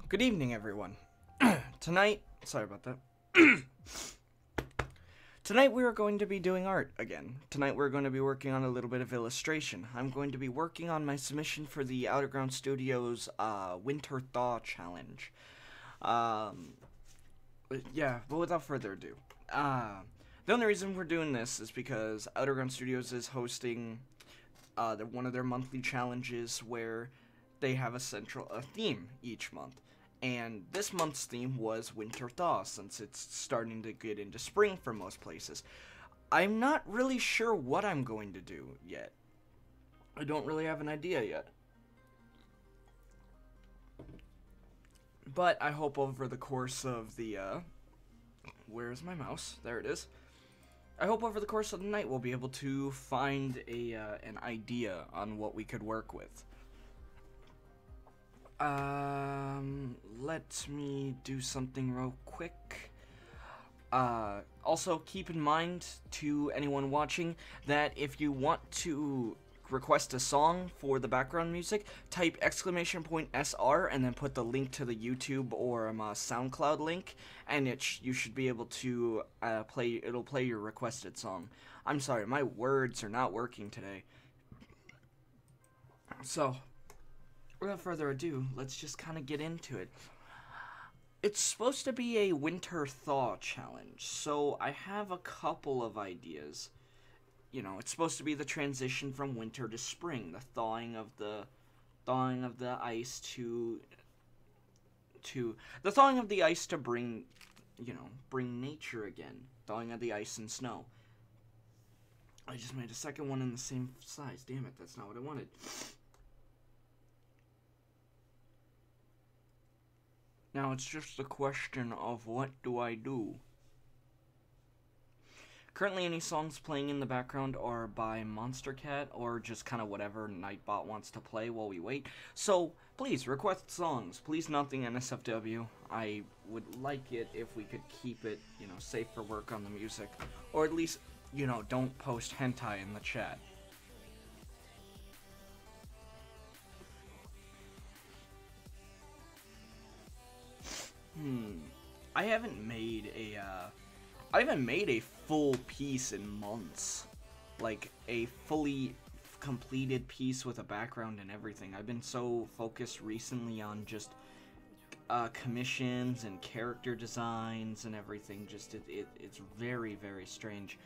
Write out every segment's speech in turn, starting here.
Good evening, everyone. Tonight, sorry about that. Tonight we are going to be doing art again. Tonight we're going to be working on a little bit of illustration. I'm going to be working on my submission for the Outerground Studios Winter Thaw Challenge. Yeah, but without further ado, the only reason we're doing this is because Outerground Studios is hosting one of their monthly challenges where they have a theme each month. And this month's theme was Winter Thaw, since it's starting to get into spring for most places. I'm not really sure what I'm going to do yet. I don't really have an idea yet. But I hope over the course of the, where's my mouse? There it is. I hope over the course of the night we'll be able to find an idea on what we could work with. Let me do something real quick. Also, keep in mind to anyone watching that if you want to request a song for the background music, type !SR and then put the link to the YouTube or SoundCloud link, and you should be able to it'll play your requested song. I'm sorry, my words are not working today. So, without further ado, let's just kind of get into it. It's supposed to be a winter thaw challenge, so I have a couple of ideas. You know, it's supposed to be the transition from winter to spring, the thawing of the ice to the thawing of the ice to bring nature again, thawing of the ice and snow. I just made a second one in the same size. Damn it, that's not what I wanted. Now it's just a question of what do I do? Currently, any songs playing in the background are by Monster Cat or just kind of whatever Nightbot wants to play while we wait. So, please, request songs. Please, nothing NSFW. I would like it if we could keep it, safe for work on the music. Or at least, don't post hentai in the chat. I haven't made a full piece in months. Like, a fully completed piece with a background and everything. I've been so focused recently on just commissions and character designs and everything. Just it's very, very strange.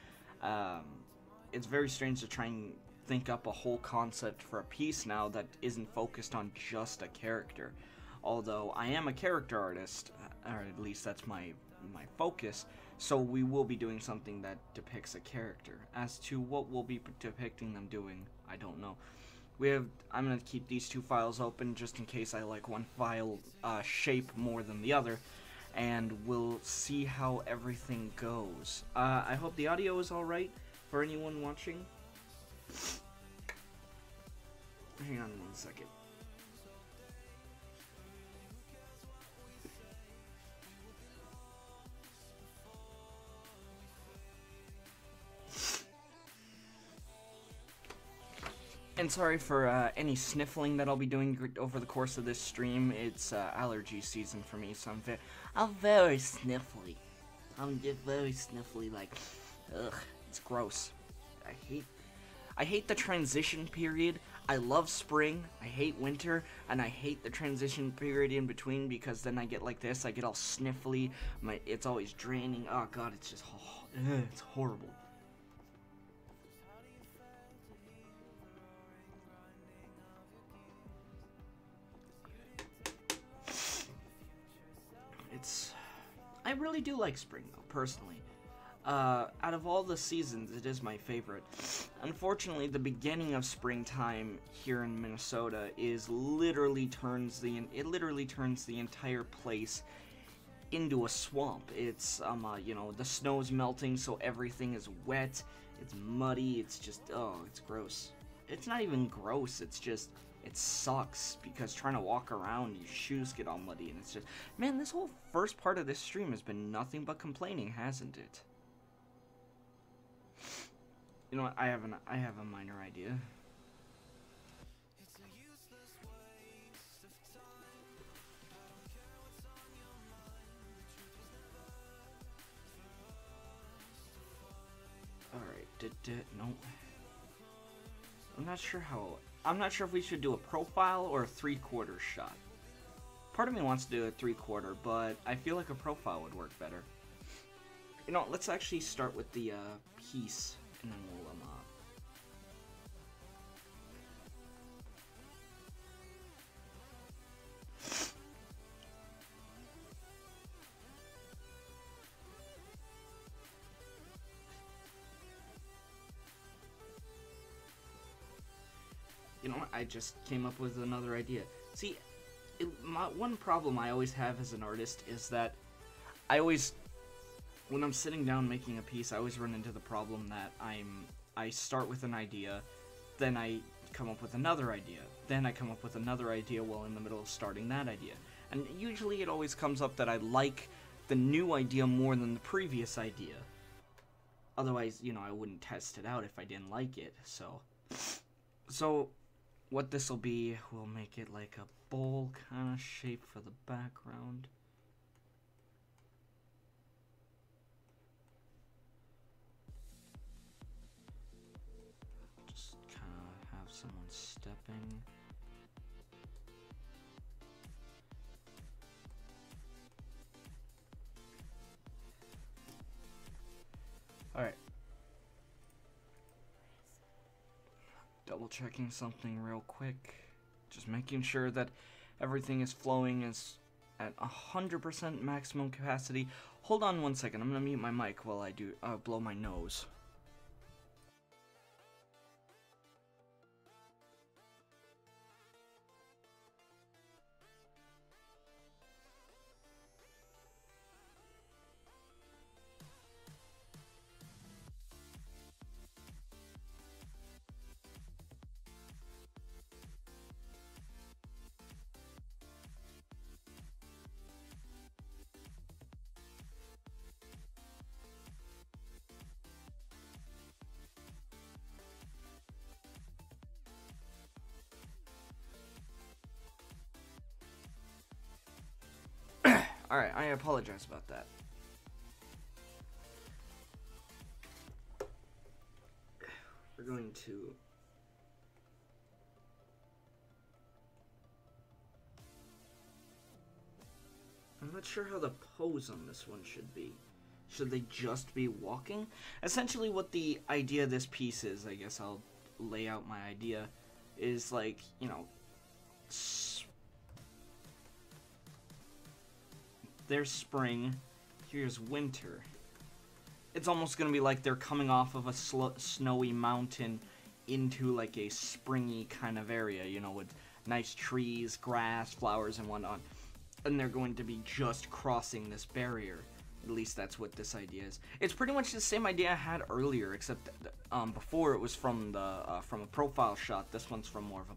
It's very strange to try and think up a whole concept for a piece now that isn't focused on just a character. Although I am a character artist, or at least that's my focus, so we will be doing something that depicts a character. As to what we'll be depicting them doing, I don't know. I'm going to keep these two files open just in case I like one file shape more than the other, and we'll see how everything goes. I hope the audio is alright for anyone watching. Hang on 1 second. And sorry for any sniffling that I'll be doing over the course of this stream. It's allergy season for me, so I'm very sniffly. I'm just very sniffly, like, ugh, it's gross. I hate the transition period. I love spring, I hate winter, and I hate the transition period in between because then I get like this, I get all sniffly, it's always draining. Oh god, it's just, it's horrible. I really do like spring, though, personally. Out of all the seasons, it is my favorite. Unfortunately, the beginning of springtime here in Minnesota literally turns the entire place into a swamp. It's the snow's melting, so everything is wet. It's muddy. It's just it's gross. It's not even gross. It's just. It sucks, because trying to walk around, your shoes get all muddy, and it's just... Man, this whole first part of this stream has been nothing but complaining, hasn't it? You know what, I have a minor idea. Alright, no. I'm not sure if we should do a profile or a 3/4 shot. Part of me wants to do a 3/4, but I feel like a profile would work better. You know, let's actually start with the piece, and then we'll You know what? I just came up with another idea. See, one problem I always have as an artist is that when I'm sitting down making a piece, I always run into the problem that I start with an idea, then I come up with another idea, then I come up with another idea while in the middle of starting that idea. And usually it always comes up that I like the new idea more than the previous idea. Otherwise, you know, I wouldn't test it out if I didn't like it, So, what this will be, we'll make it like a bowl kind of shape for the background. Just kind of have someone stepping. Alright. Double checking something real quick. Just making sure that everything is flowing as at 100% maximum capacity. Hold on one second. I'm gonna mute my mic while I do blow my nose. Alright, I apologize about that. We're going to... I'm not sure how the pose on this one should be. Should they just be walking? Essentially what the idea of this piece is, I guess I'll lay out my idea, is like, you know, there's spring, here's winter. It's almost gonna be like they're coming off of a snowy mountain into like a springy kind of area, you know, with nice trees, grass, flowers, and whatnot. And they're going to be just crossing this barrier. At least that's what this idea is. It's pretty much the same idea I had earlier, except before it was from a profile shot. This one's from more of a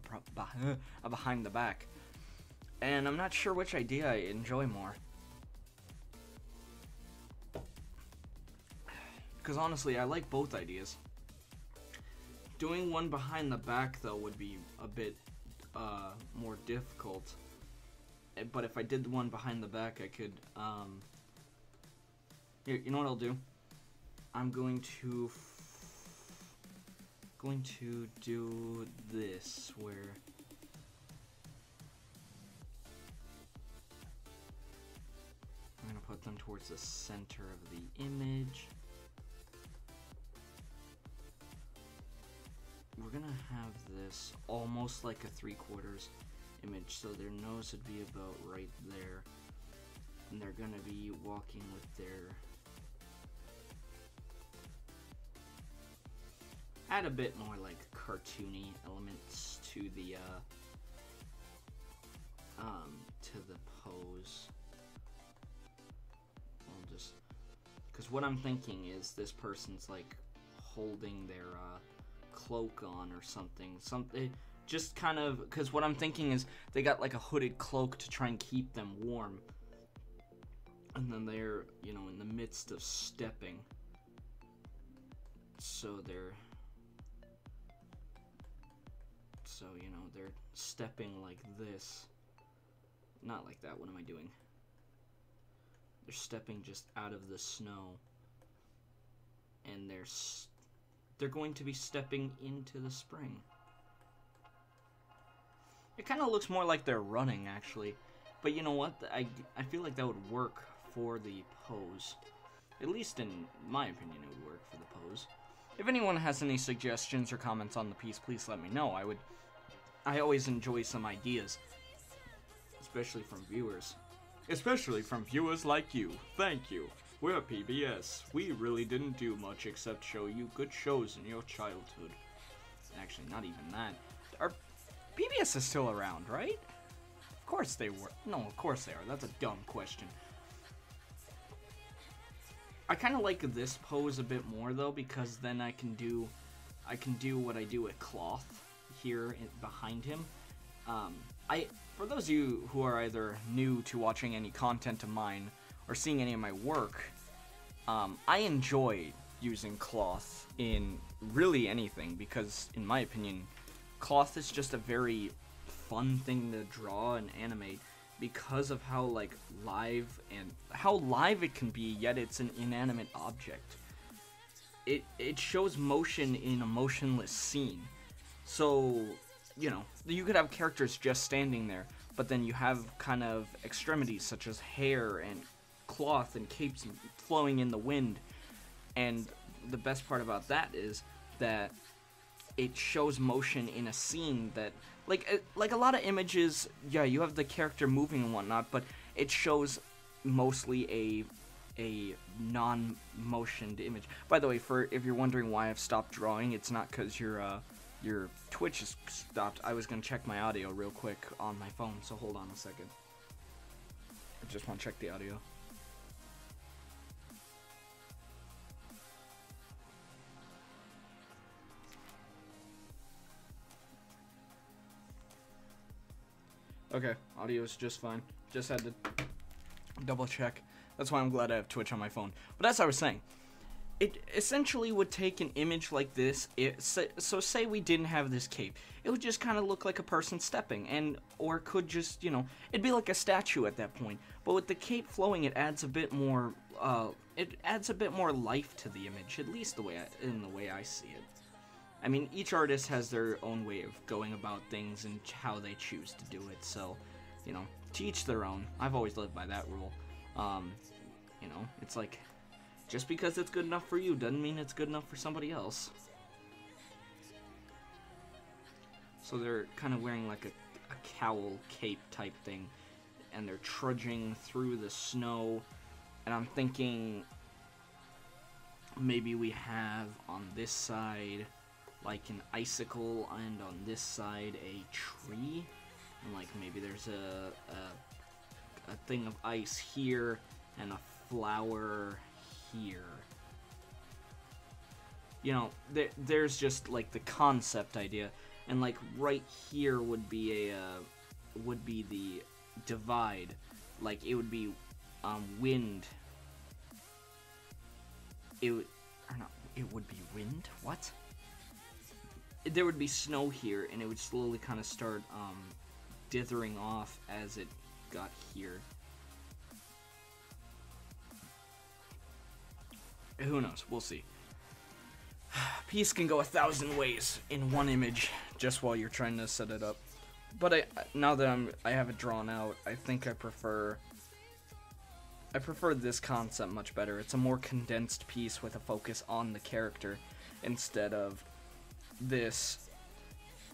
behind the back. And I'm not sure which idea I enjoy more. Because honestly, I like both ideas. Doing one behind the back, though, would be a bit more difficult. But if I did the one behind the back, I could, here, you know what I'll do? I'm going to do this, where I'm going to put them towards the center of the image. We're gonna have this almost like a 3/4 image, so their nose would be about right there, and they're gonna be walking with their, add a bit more like cartoony elements to the pose. I'll just, because what I'm thinking is this person's like holding their cloak on or something, just kind of, because what I'm thinking is they got like a hooded cloak to try and keep them warm, and then they're, you know, in the midst of stepping, so you know, they're stepping like this, not like that, what am I doing? They're stepping just out of the snow, and they're going to be stepping into the spring. It kind of looks more like they're running, actually. But you know what? I feel like that would work for the pose. At least in my opinion, it would work for the pose. If anyone has any suggestions or comments on the piece, please let me know. I always enjoy some ideas. Especially from viewers. Especially from viewers like you. Thank you. We're PBS. We really didn't do much except show you good shows in your childhood. Actually, not even that. BBS is still around, right? Of course they were. No, of course they are. That's a dumb question. I kind of like this pose a bit more though, because then I can do what I do with Cloth here behind him. For those of you who are either new to watching any content of mine or seeing any of my work, I enjoy using Cloth in really anything because, in my opinion, Cloth is just a very fun thing to draw and animate because of how live it can be, yet it's an inanimate object. It shows motion in a motionless scene. So, you know, you could have characters just standing there, but then you have kind of extremities such as hair and cloth and capes flowing in the wind. And the best part about that is that it shows motion in a scene that, like a lot of images, yeah, you have the character moving and whatnot, but it shows mostly a non-motioned image. By the way, if you're wondering why I've stopped drawing, it's not because your Twitch is stopped. I was gonna check my audio real quick on my phone, so hold on a second. I just want to check the audio. Okay, audio is just fine. Just had to double check. That's why I'm glad I have Twitch on my phone. But as I was saying, it essentially would take an image like this. So say we didn't have this cape. It would just kind of look like a person stepping, or could just, you know, it'd be like a statue at that point. But with the cape flowing, it adds a bit more. It adds a bit more life to the image, at least in the way I see it. I mean, each artist has their own way of going about things and how they choose to do it. So, you know, to each their own. I've always lived by that rule. You know, it's like, just because it's good enough for you doesn't mean it's good enough for somebody else. So they're kind of wearing like a cowl cape type thing, and they're trudging through the snow, and I'm thinking maybe we have on this side like an icicle, and on this side a tree, and like maybe there's a thing of ice here and a flower here. You know, there's just like the concept idea, and like right here would be the divide. Like it would be wind. It would be wind. What? There would be snow here, and it would slowly kind of start dithering off as it got here. Who knows? We'll see. Peace can go 1,000 ways in one image, just while you're trying to set it up. But now that I have it drawn out, I think I prefer this concept much better. It's a more condensed piece with a focus on the character instead of this,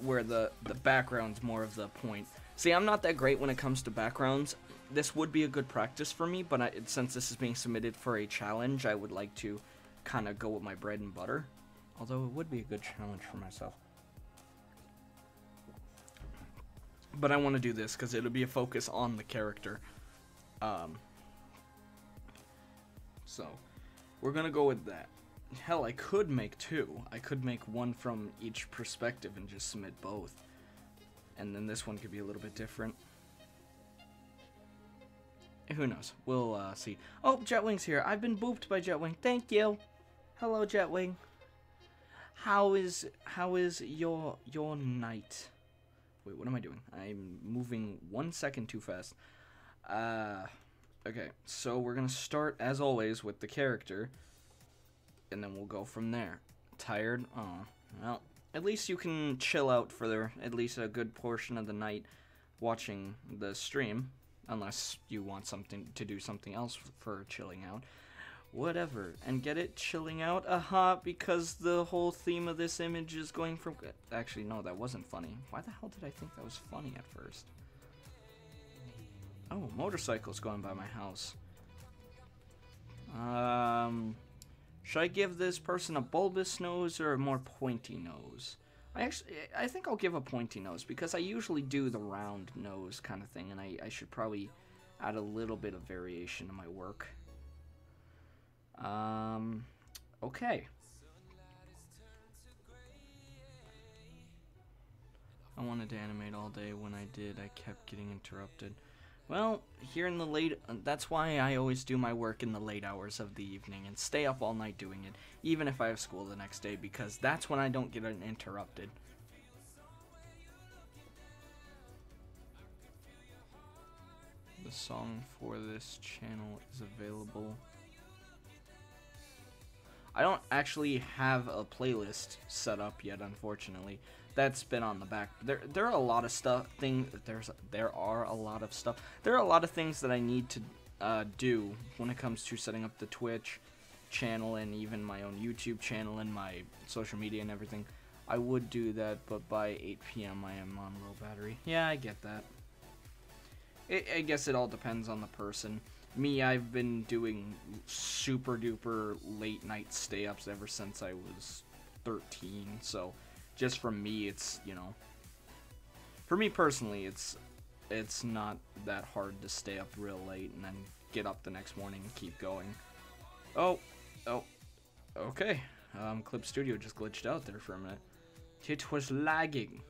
where the background's more of the point. See, I'm not that great when it comes to backgrounds. This would be a good practice for me, but since this is being submitted for a challenge, I would like to kind of go with my bread and butter. Although it would be a good challenge for myself. But I want to do this because it'll be a focus on the character. So, we're going to go with that. Hell, I could make two. I could make one from each perspective and just submit both. And then this one could be a little bit different. Who knows? We'll see. Oh, Jetwing's here. I've been booped by Jetwing. Thank you. Hello, Jetwing. How is your night? Wait, what am I doing? I'm moving 1 second too fast. Okay, so we're gonna start as always with the character, and then we'll go from there. Tired? Oh, well, at least you can chill out for at least a good portion of the night watching the stream, unless you want to do something else for chilling out. Whatever. And get it? Chilling out? Because the whole theme of this image is going from... Actually, no, that wasn't funny. Why the hell did I think that was funny at first? Oh, motorcycles going by my house. Should I give this person a bulbous nose or a more pointy nose? I think I'll give a pointy nose, because I usually do the round nose kind of thing, and I should probably add a little bit of variation to my work. Okay. I wanted to animate all day. When I did, I kept getting interrupted. Well, here in the late... That's why I always do my work in the late hours of the evening and stay up all night doing it, even if I have school the next day, because that's when I don't get interrupted. The song for this channel is available. I don't actually have a playlist set up yet, unfortunately. That's been on the back. There are a lot of stuff. There are a lot of stuff. There are a lot of things that I need to do when it comes to setting up the Twitch channel and even my own YouTube channel and my social media and everything. I would do that, but by 8 p.m. I am on low battery. Yeah, I get that. I guess it all depends on the person. Me, I've been doing super duper late night stay-ups ever since I was 13, so just from me, it's, you know, for me personally, it's not that hard to stay up real late and then get up the next morning and keep going. Oh, okay. Clip Studio just glitched out there for a minute. It was lagging.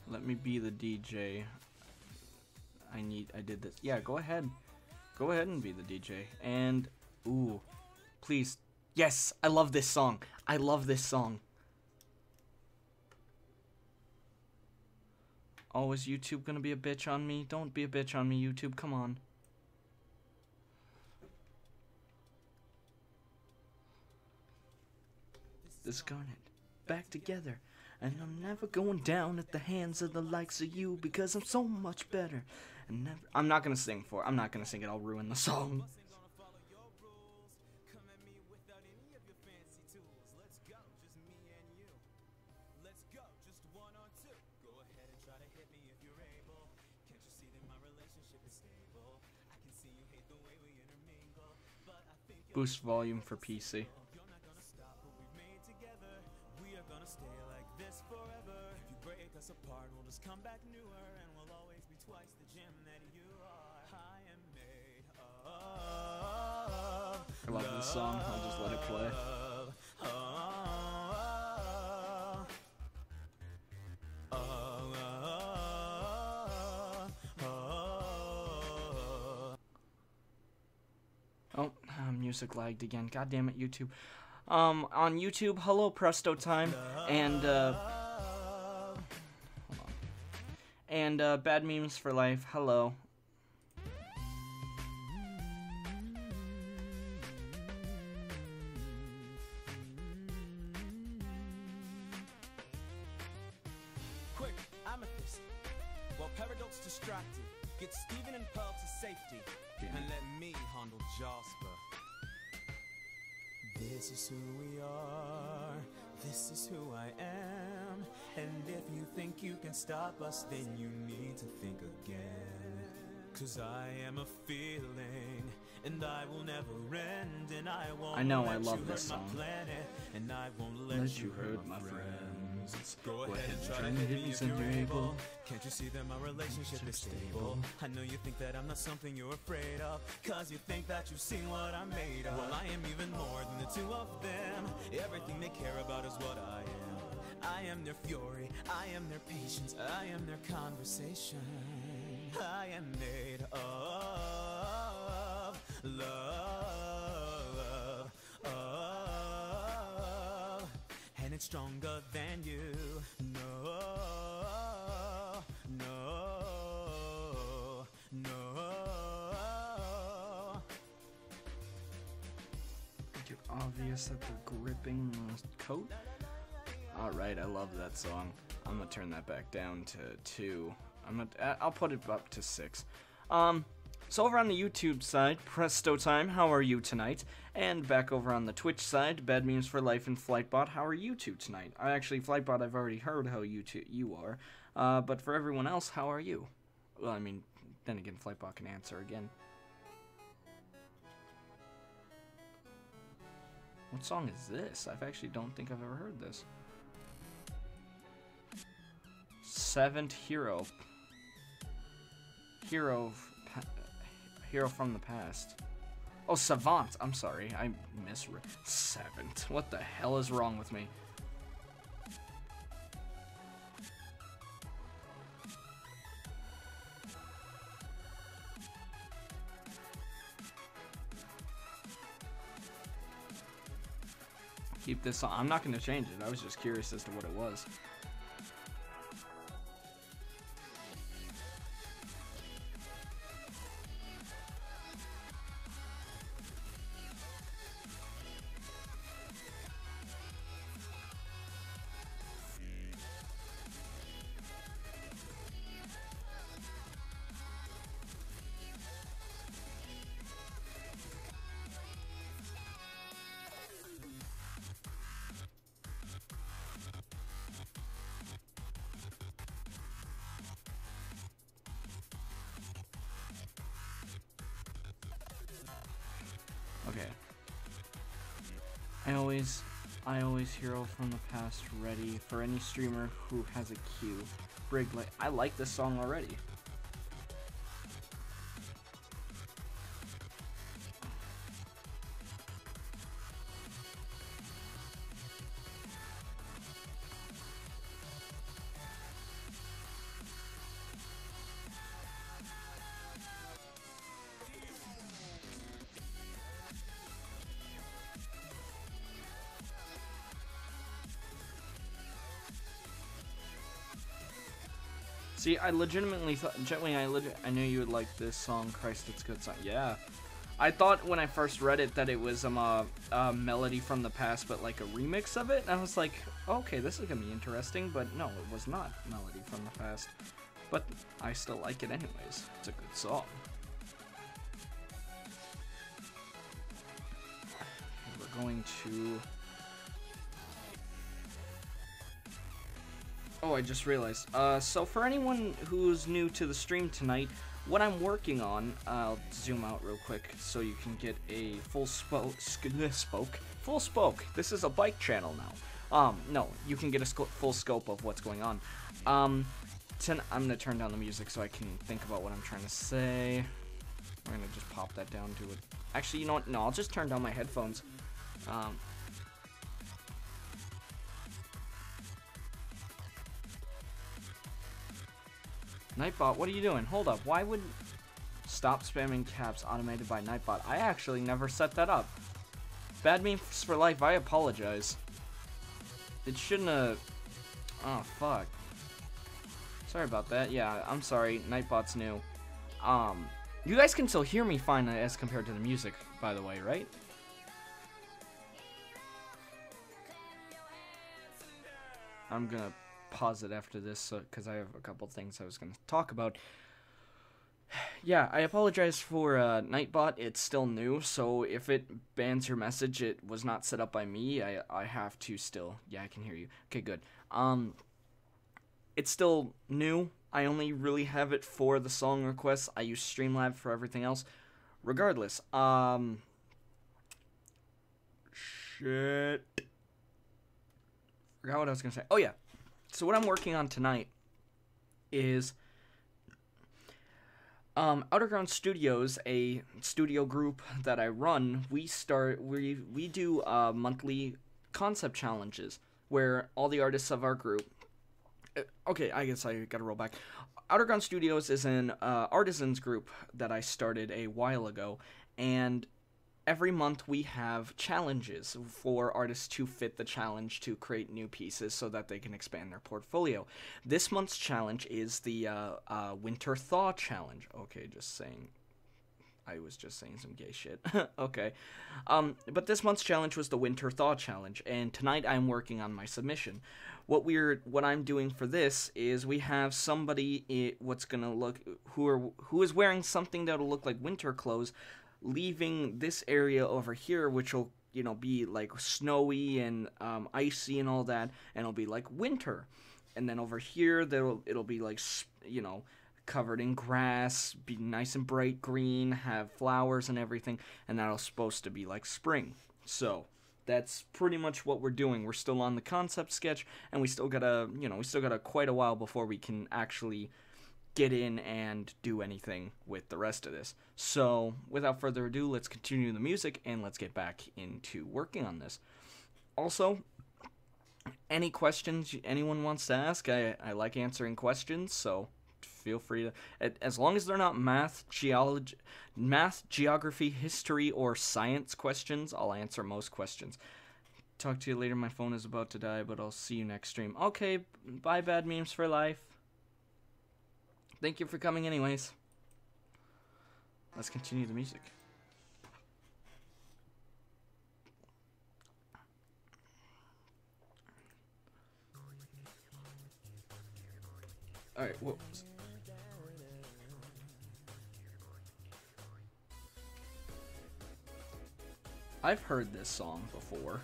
Let me be the DJ. I did this. Yeah, go ahead. Go ahead and be the DJ. And, ooh, please. Yes, I love this song. I love this song. Oh, is YouTube gonna be a bitch on me? Don't be a bitch on me, YouTube. Come on. This Garnet, back together. And I'm never going down at the hands of the likes of you, because I'm so much better. And never... I'm not gonna sing for it. I'm not gonna sing it. I'll ruin the song. Boost volume for PC. Apart, we'll just come back newer, and we'll always be twice the gem that you are. I am made of. I love this song. I'll just let it play. Oh, music lagged again. God damn it, YouTube. On YouTube, hello Presto Time, and Bad Memes for Life, hello. Quick, Amethyst. While Paradox distracted, get Steven and Pearl to safety, and let me handle Jasper. This is who we are, this is who I am, and if you think you can stop us, then you need to think again. 'Cause I am a feeling, and I will never end, and I won't I let love you this hurt my song. planet, and I won't let you hurt my friends. Go ahead and try to hit me if you're able. Can't you see that my relationship is stable? I know you think that I'm not something you're afraid of, 'cause you think that you've seen what I'm made of. Well, I am even more than the two of them. Everything they care about is what I am. I am their fury, I am their patience, I am their conversation. I am made of love, and it's stronger than you know. You're obvious that they're gripping the coat. Alright, I love that song. I'm gonna turn that back down to 2. I'll put it up to 6. So over on the YouTube side, Presto Time, how are you tonight? And back over on the Twitch side, Bad Memes for Life and Flightbot, how are you two tonight? Actually, Flightbot, I've already heard how you are. But for everyone else, how are you? Well, I mean, then again, Flightbot can answer again. What song is this? I actually don't think I've ever heard this. Seventh Hero. Hero from the past. Oh, Savant. I'm sorry. I misread. Seventh. What the hell is wrong with me? Keep this on. I'm not going to change it. I was just curious as to what it was. Okay. I always hero from the past ready for any streamer who has a queue. Brig, like, I like this song already. See, I legitimately thought, Gently, I knew you would like this song. Christ, it's a good song. Yeah, I thought when I first read it that it was a melody from the past, but like a remix of it. And I was like, okay, this is gonna be interesting. But no, it was not melody from the past. But I still like it anyways. It's a good song. We're going to. Oh, I just realized. So for anyone who's new to the stream tonight, what I'm working on, I'll zoom out real quick so you can get a full spoke. This is a bike channel now. No, you can get a full scope of what's going on. I'm gonna turn down the music so I can think about what I'm trying to say. I'm gonna just pop that down to it. Actually, you know what? No, I'll just turn down my headphones. Nightbot, what are you doing? Hold up. Why would stop spamming caps automated by Nightbot? I actually never set that up. Bad memes for life. I apologize. It shouldn't have. Oh fuck. Sorry about that. Yeah, I'm sorry. Nightbot's new. You guys can still hear me fine as compared to the music, by the way, right? I'm gonna pause it after this because I have a couple things I was going to talk about. Yeah, I apologize for Nightbot. It's still new, so if it bans your message, it was not set up by me. I have to still. Yeah, I can hear you. Okay, good. It's still new. I only really have it for the song requests. I use Streamlab for everything else. Regardless, shit. Forgot what I was going to say. Oh, yeah. So what I'm working on tonight is Outerground Studios, a studio group that I run. We do monthly concept challenges where all the artists of our group. Okay, I guess I gotta roll back. Outerground Studios is an artisans group that I started a while ago, and every month we have challenges for artists to fit the challenge to create new pieces so that they can expand their portfolio. This month's challenge is the Winter Thaw Challenge. Okay, just saying. I was just saying some gay shit. Okay. But this month's challenge was the Winter Thaw Challenge, and tonight I'm working on my submission. What I'm doing for this is we have somebody who is wearing something that'll look like winter clothes, leaving this area over here, which will, be like snowy and icy and all that, and it'll be like winter. And then over here, it'll be like, covered in grass, be nice and bright green, have flowers and everything, and that'll supposed to be like spring. So, that's pretty much what we're doing. We're still on the concept sketch, and we still gotta, quite a while before we can actually get in and do anything with the rest of this. So, without further ado, let's continue the music, and let's get back into working on this. Also, any questions anyone wants to ask, I like answering questions, so feel free to, as long as they're not math, geography, history, or science questions, I'll answer most questions. Talk to you later, my phone is about to die, but I'll see you next stream. Okay, bye bad memes for life. Thank you for coming anyways. Let's continue the music. Alright, whoops. I've heard this song before.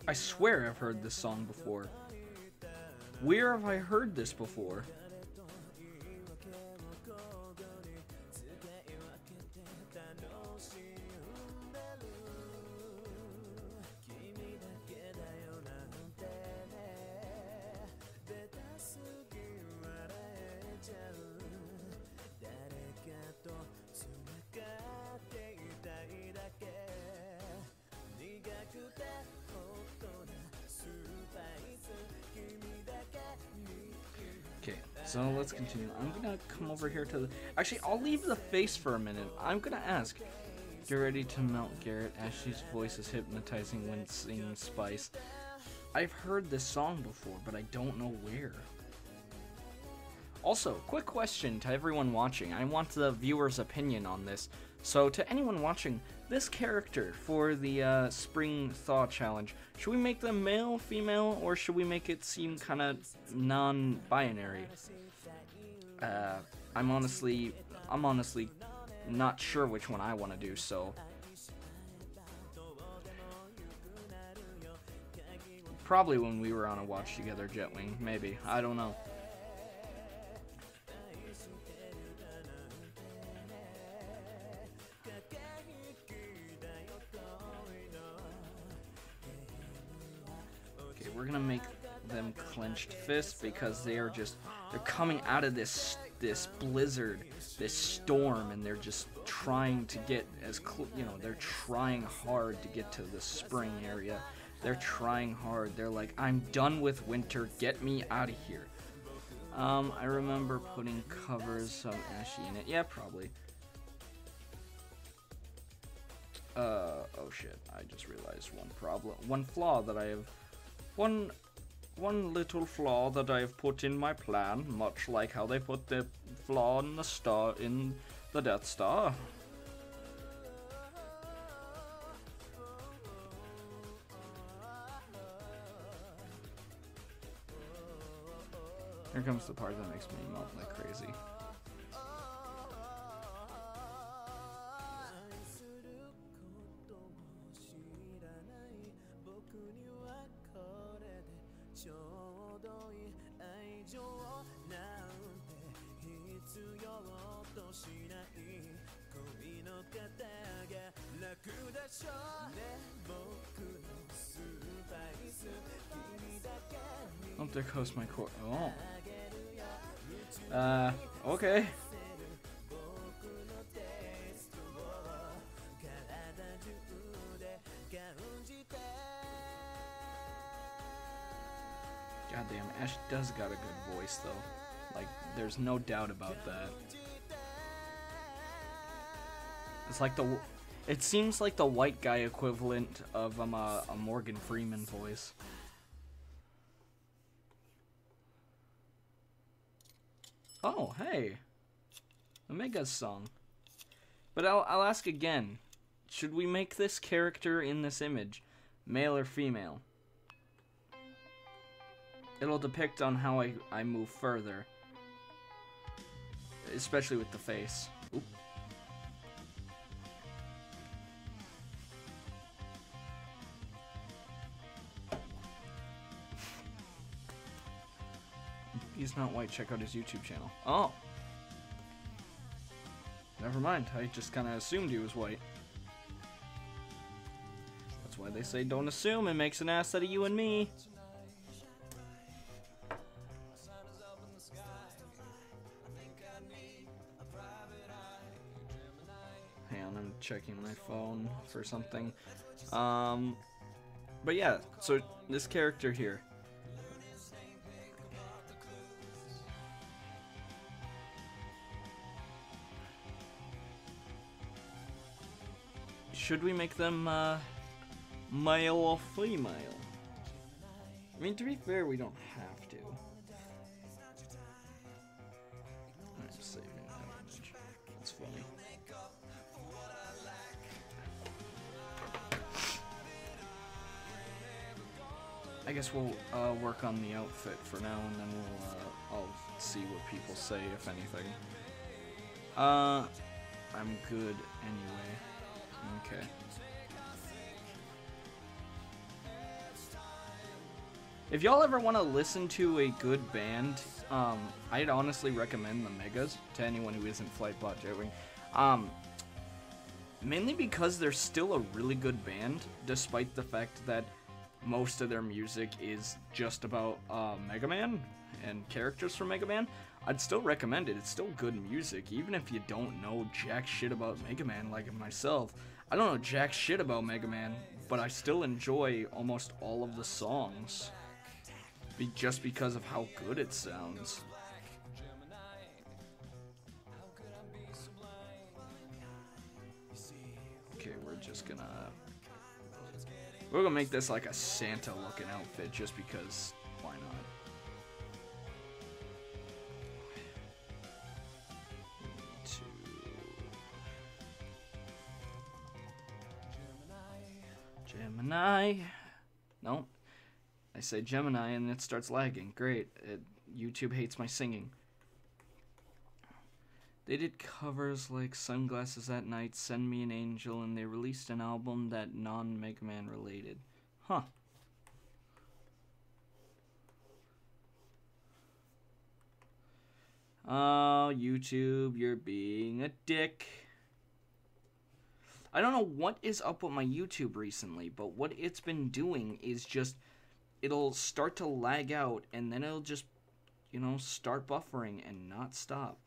I swear I've heard this song before. Where have I heard this before? Okay, so let's continue. I'm gonna come over here to the... Actually, I'll leave the face for a minute. I'm gonna ask. Get ready to melt, Garrett. Ashley's voice is hypnotizing when singing Spice. I've heard this song before, but I don't know where. Also, quick question to everyone watching. I want the viewer's opinion on this. So, to anyone watching, this character for the Spring Thaw Challenge, should we make them male, female, or should we make it seem kind of non-binary? I'm honestly not sure which one I want to do, so... Probably when we were on a watch together, Jetwing, maybe. I don't know. We're gonna make them clenched fists because they're coming out of this blizzard, this storm, and they're just trying to get they're trying hard to get to the spring area. They're trying hard. They're like, I'm done with winter. Get me out of here. I remember putting covers of Ashy in it. Yeah, probably. Oh shit! I just realized one flaw that I have. One little flaw that I've put in my plan, much like how they put the flaw in the Death Star. Here comes the part that makes me melt like crazy. Oh, there goes my core. Oh. Okay. Goddamn, Ash does got a good voice, though. Like, there's no doubt about that. It's like it seems like the white guy equivalent of a Morgan Freeman voice. Oh, hey. Omega's song. But I'll ask again. Should we make this character in this image male or female? It'll depict on how I move further. Especially with the face. Oop. He's not white. Check out his YouTube channel. Oh. Never mind. I just kind of assumed he was white. That's why they say don't assume. It makes an ass out of you and me. Hang on, I'm checking my phone for something. But yeah, so this character here. Should we make them male or female? I mean, to be fair, we don't have to. I'm saving that image. That's funny. I guess we'll work on the outfit for now, and then I'll see what people say, if anything. I'm good anyway. Okay. If y'all ever want to listen to a good band, I'd honestly recommend the Megas to anyone who isn't Flightbot Jetwing. Mainly because they're still a really good band, despite the fact that most of their music is just about Mega Man and characters from Mega Man. I'd still recommend it. It's still good music, even if you don't know jack shit about Mega Man like myself. I don't know jack shit about Mega Man, but I still enjoy almost all of the songs. Just because of how good it sounds. Okay, we're gonna make this like a Santa looking outfit just because why not? Gemini. No. I say Gemini and it starts lagging. Great. YouTube hates my singing. They did covers like Sunglasses at Night, Send Me an Angel, and they released an album that non-Mega Man related. Huh. Oh, YouTube, you're being a dick. I don't know what is up with my YouTube recently, but what it's been doing is just, it'll start to lag out, and then it'll just, you know, start buffering and not stop.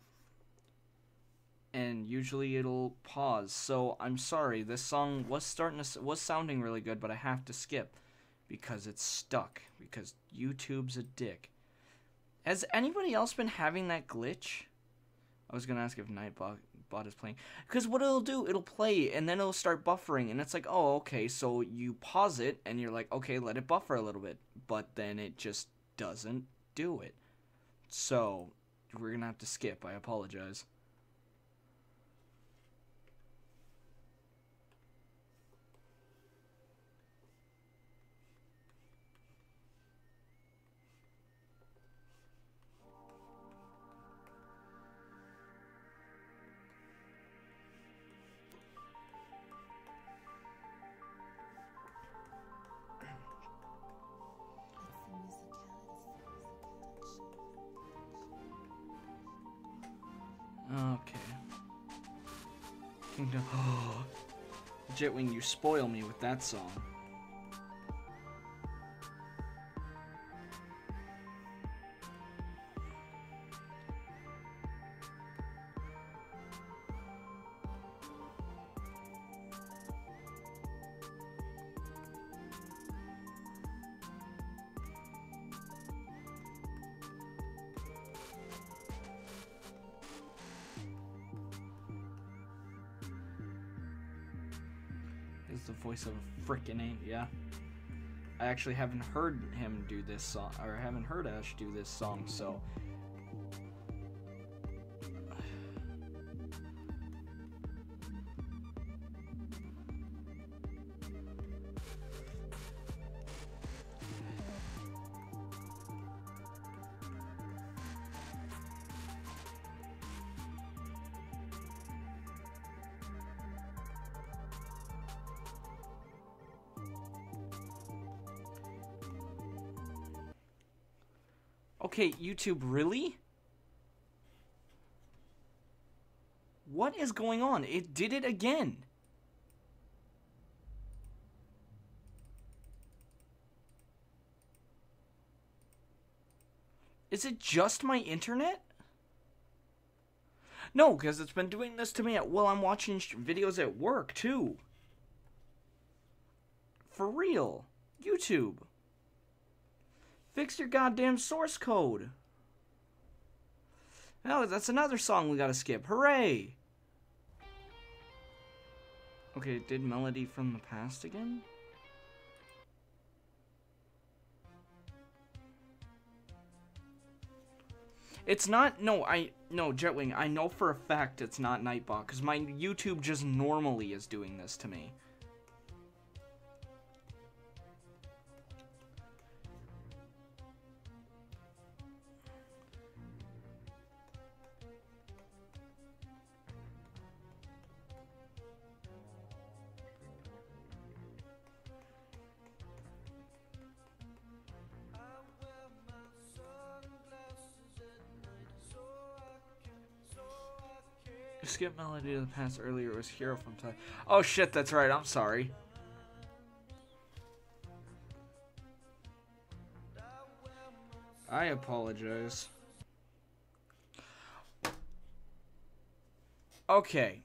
And usually it'll pause. So I'm sorry, this song was sounding really good, but I have to skip because it's stuck. Because YouTube's a dick. Has anybody else been having that glitch? I was gonna ask if Nightbot is playing, because what it'll do, it'll play and then it'll start buffering, and it's like, oh, okay, so you pause it and you're like, okay, let it buffer a little bit, but then it just doesn't do it. So we're gonna have to skip. I apologize. Okay. Kingdom. Oh, Jetwing, you spoil me with that song. The voice of a frickin' ain't, yeah. I actually haven't heard him do this song, or haven't heard Ash do this song, so. Okay, YouTube, really? What is going on? It did it again. Is it just my internet? No, because it's been doing this to me while I'm watching videos at work, too. For real. YouTube. Fix your goddamn source code. Oh, that's another song we gotta skip. Hooray! Okay, it did Melody from the Past again? It's not, no, Jetwing, I know for a fact it's not Nightbot, because my YouTube just normally is doing this to me. Skip Melody of the Past earlier, it was Hero from Time. Oh shit, that's right, I'm sorry. I apologize. Okay.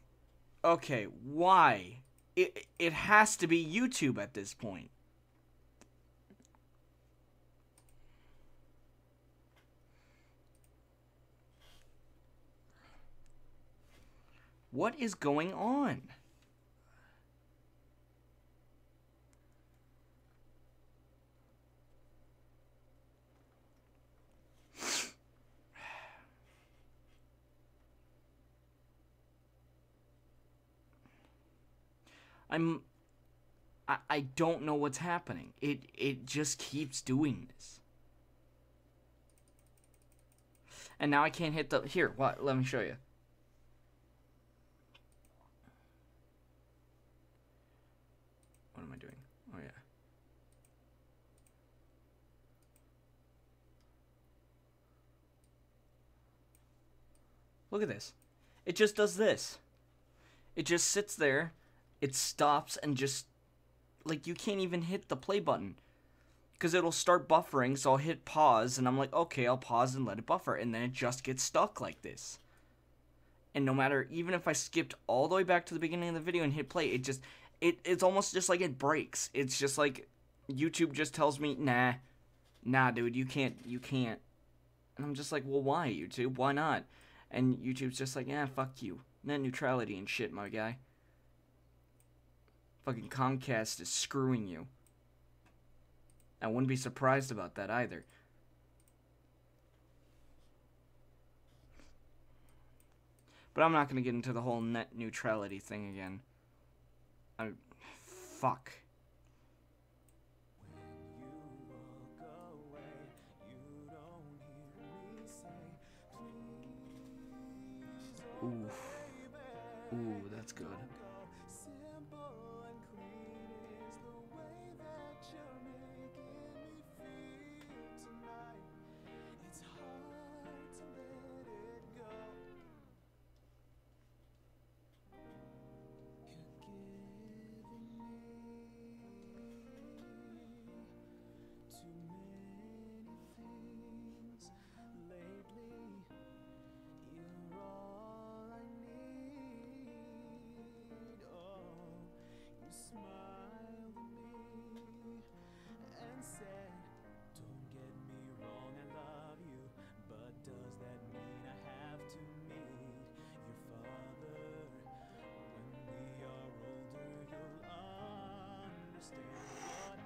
Okay, why? It has to be YouTube at this point. What is going on? I don't know what's happening. It just keeps doing this. And now I can't hit the... Here, what? Let me show you. What am I doing? Oh, yeah. Look at this. It just does this. It just sits there. It stops and just... Like, you can't even hit the play button. Because it'll start buffering, so I'll hit pause, and I'm like, okay, I'll pause and let it buffer. And then it just gets stuck like this. And no matter... Even if I skipped all the way back to the beginning of the video and hit play, it just... It's almost just like it breaks. It's just like... YouTube just tells me, nah. Nah, dude, you can't. And I'm just like, well, why, YouTube? Why not? And YouTube's just like, yeah, fuck you. Net neutrality and shit, my guy. Fucking Comcast is screwing you. I wouldn't be surprised about that either. But I'm not going to get into the whole net neutrality thing again. Fuck. Ooh. Ooh, that's good.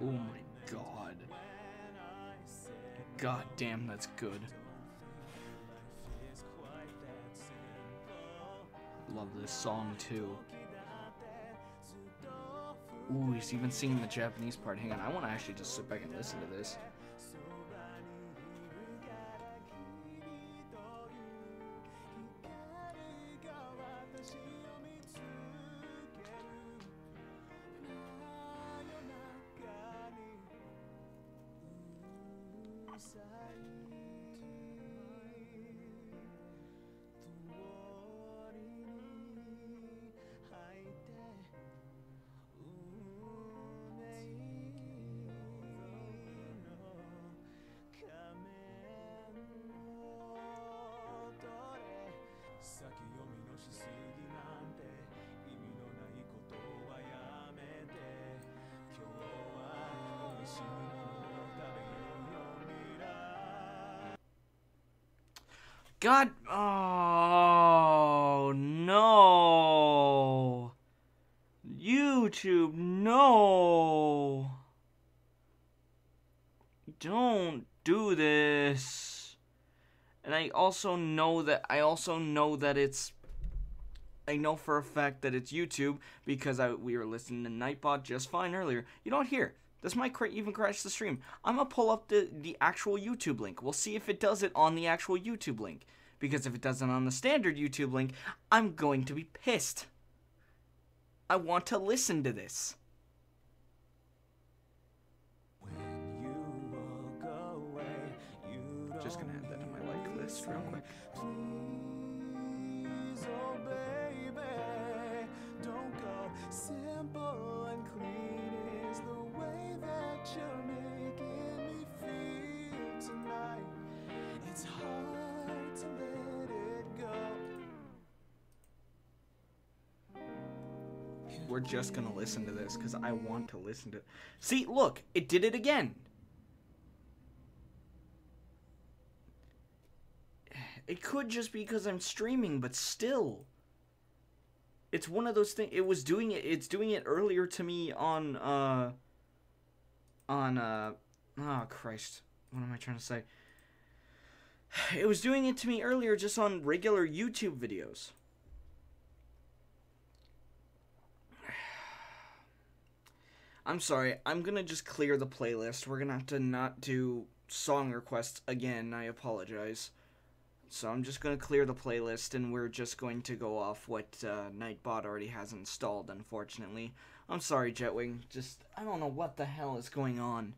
Oh my god. God damn, that's good. Love this song too. Ooh, he's even singing the Japanese part. Hang on, I want to actually just sit back and listen to this. God. Oh, no. YouTube, no. Don't do this. And I also know that it's, I know for a fact that it's YouTube because we were listening to Nightbot just fine earlier. You know what? Here, this might even crash the stream. I'm going to pull up the actual YouTube link. We'll see if it does it on the actual YouTube link. Because if it doesn't on the standard YouTube link, I'm going to be pissed. I want to listen to this. Just going to add that to my like list real quick. Simple and clean is the way that you're making me feel tonight. It's hard to let it go. We're just gonna listen to this because I want to listen to it. See, look, it did it again. It could just be because I'm streaming, but still. It's one of those things. It's doing it earlier to me on oh Christ. What am I trying to say? It was doing it to me earlier just on regular YouTube videos. I'm sorry. I'm going to just clear the playlist. We're going to have to not do song requests again. I apologize. So I'm just going to clear the playlist, and we're just going to go off what Nightbot already has installed, unfortunately. I'm sorry, Jetwing. Just, I don't know what the hell is going on.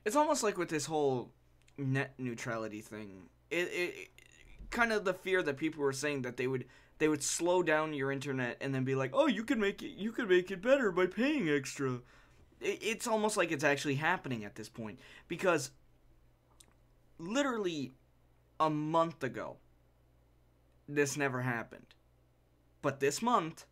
It's almost like with this whole net neutrality thing. It kind of the fear that people were saying that they would slow down your internet and then be like, oh, you could make it better by paying extra. It's almost like it's actually happening at this point, because literally a month ago, this never happened. But this month,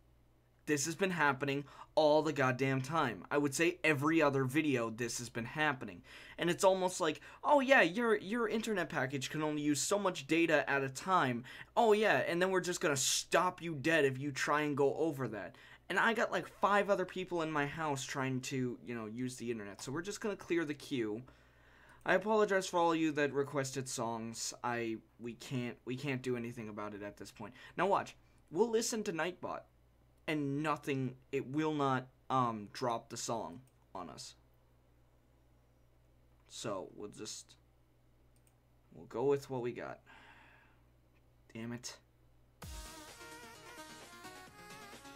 this has been happening all the goddamn time. I would say every other video this has been happening. And it's almost like, oh yeah, your internet package can only use so much data at a time. Oh yeah, and then we're just gonna stop you dead if you try and go over that. And I got like 5 other people in my house trying to, use the internet. So we're just gonna clear the queue. I apologize for all of you that requested songs. We can't do anything about it at this point. Now watch. We'll listen to Nightbot, and it will not drop the song on us. So we'll go with what we got. Damn it. I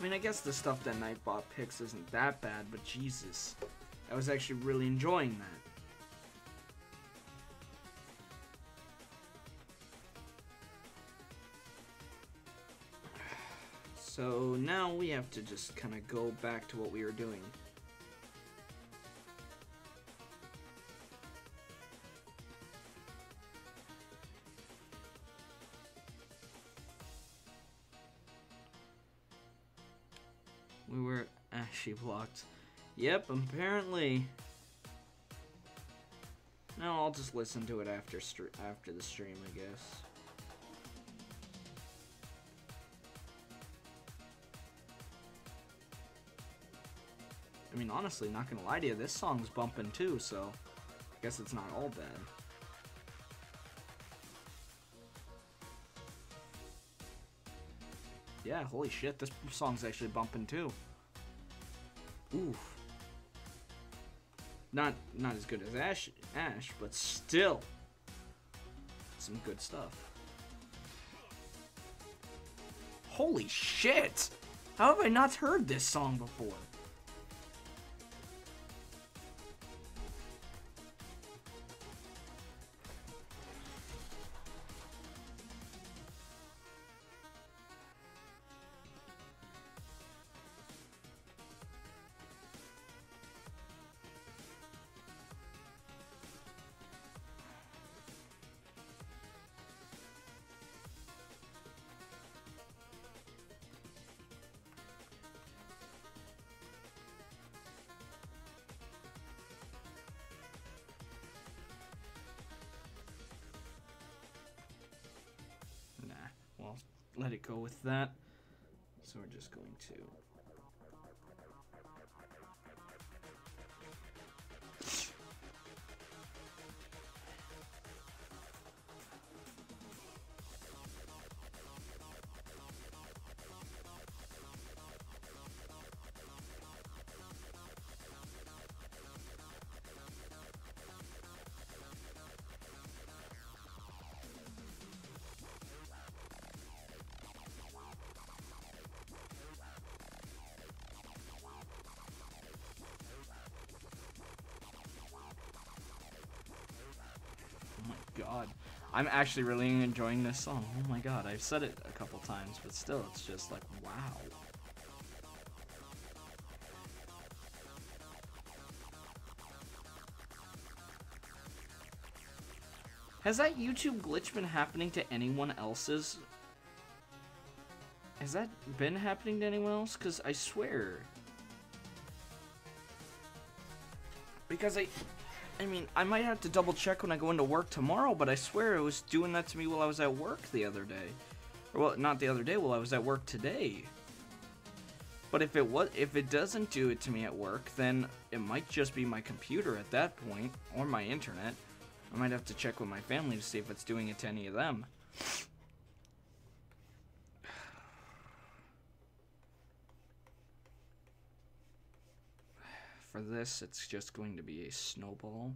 mean, I guess the stuff that Nightbot picks isn't that bad, but Jesus, I was actually really enjoying that. So now we have to just kind of go back to what we were doing. We were actually blocked. Yep, apparently. No, I'll just listen to it after the stream, I guess. I mean, honestly, not gonna lie to you, this song's bumping too, so I guess it's not all bad. Yeah, holy shit, this song's actually bumping too. Oof. Not as good as Ash, but still some good stuff. Holy shit! How have I not heard this song before? let it go with that. So we're just going to... God, I'm actually really enjoying this song. Oh my god, I've said it a couple times, but still, it's just like, wow. Has that YouTube glitch been happening to anyone else's? Has that been happening to anyone else? Because I swear. Because I mean, I might have to double check when I go into work tomorrow, but I swear it was doing that to me while I was at work the other day. Or, well, not the other day, while I was at work today. But if it doesn't do it to me at work, then it might just be my computer at that point, or my internet. I might have to check with my family to see if it's doing it to any of them. For this, it's just going to be a snowball.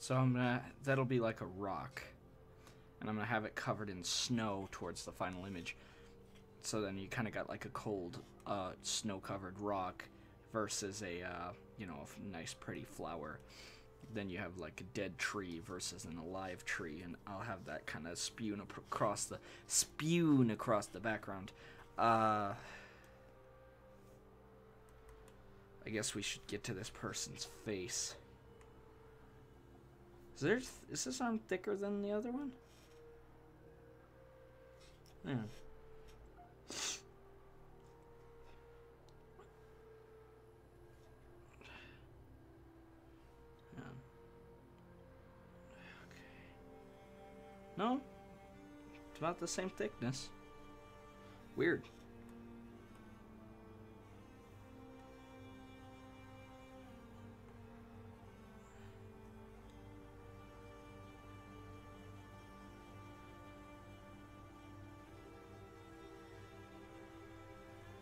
So that'll be like a rock. And I'm gonna have it covered in snow towards the final image. So then you kind of got like a cold, snow-covered rock versus a, you know, a nice pretty flower. Then you have like a dead tree versus an alive tree, and I'll have that kind of spewing across the background. I guess we should get to this person's face. Is this arm thicker than the other one? Yeah. No, it's about the same thickness. Weird.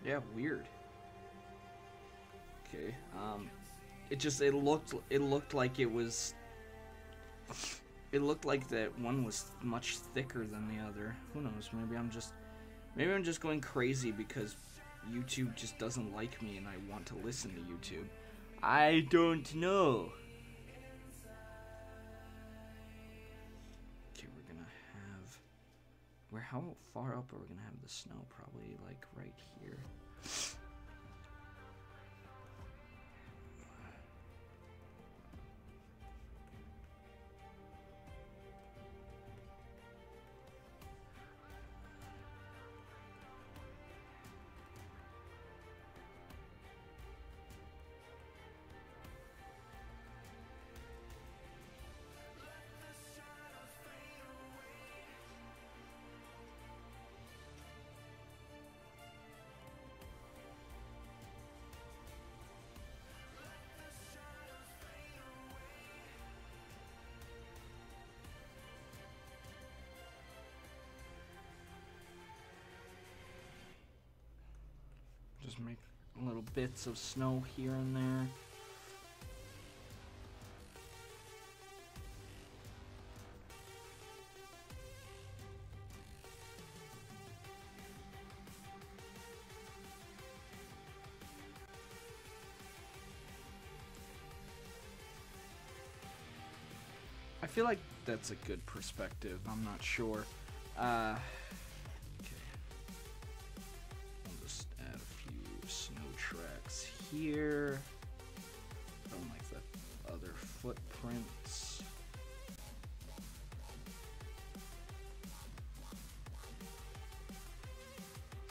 Yeah, weird. Okay, it looked like it was. It looked like that one was much thicker than the other. Who knows? Maybe I'm just going crazy because YouTube just doesn't like me and I want to listen to YouTube. I don't know. Okay, we're gonna have. How far up are we gonna have the snow? Probably like right here. Just make little bits of snow here and there. I feel like that's a good perspective. I'm not sure. Okay. I'll just add a few snow tracks here. Don't like the other footprints.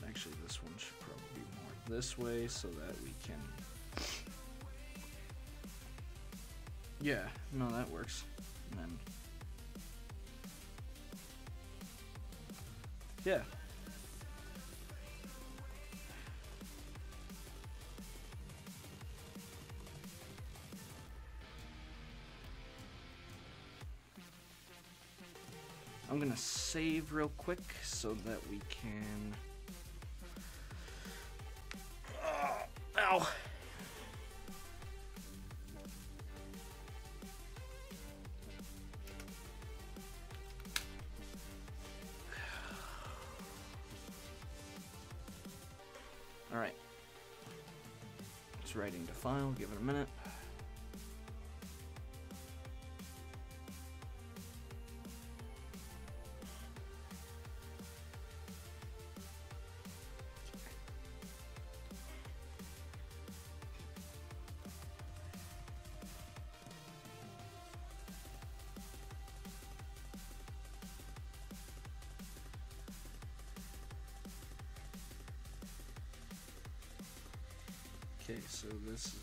Actually, this one should probably be more this way so that we can... Yeah, no, that works. And then... Yeah. I'm gonna save real quick so that we can... Ow! Alright. It's writing to file, give it a minute. Okay, so this...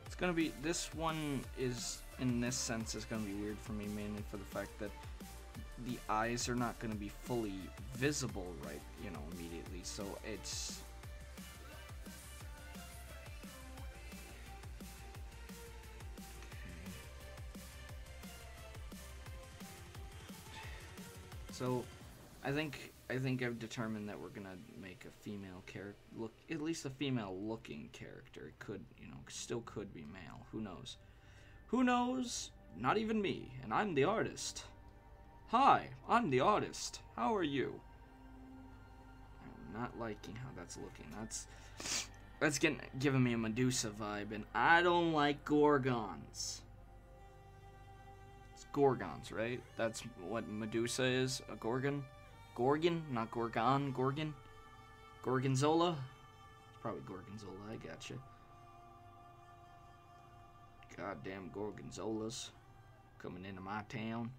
It's gonna be, this one is, in this sense, is gonna be weird for me, mainly for the fact that the eyes are not gonna be fully visible right, you know, immediately, so it's... So, I think I've determined that we're gonna make a female character look, at least a female-looking character. It could, you know, still could be male. Who knows? Who knows? Not even me, and I'm the artist. Hi, I'm the artist. How are you? I'm not liking how that's looking. That's giving me a Medusa vibe, and I don't like gorgons. It's gorgons, right? That's what Medusa is, a gorgon? Gorgon, not Gorgon, Gorgon? Gorgonzola? It's probably Gorgonzola, I gotcha. Goddamn Gorgonzolas. Coming into my town.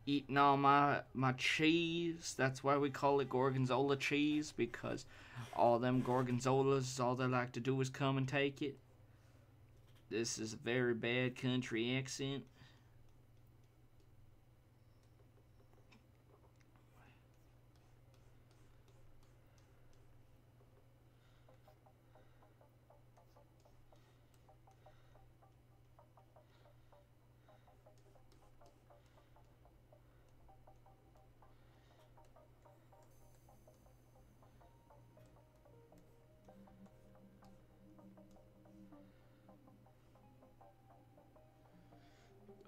Eating all my cheese. That's why we call it Gorgonzola cheese, because all them Gorgonzolas, all they like to do is come and take it. This is a very bad country accent.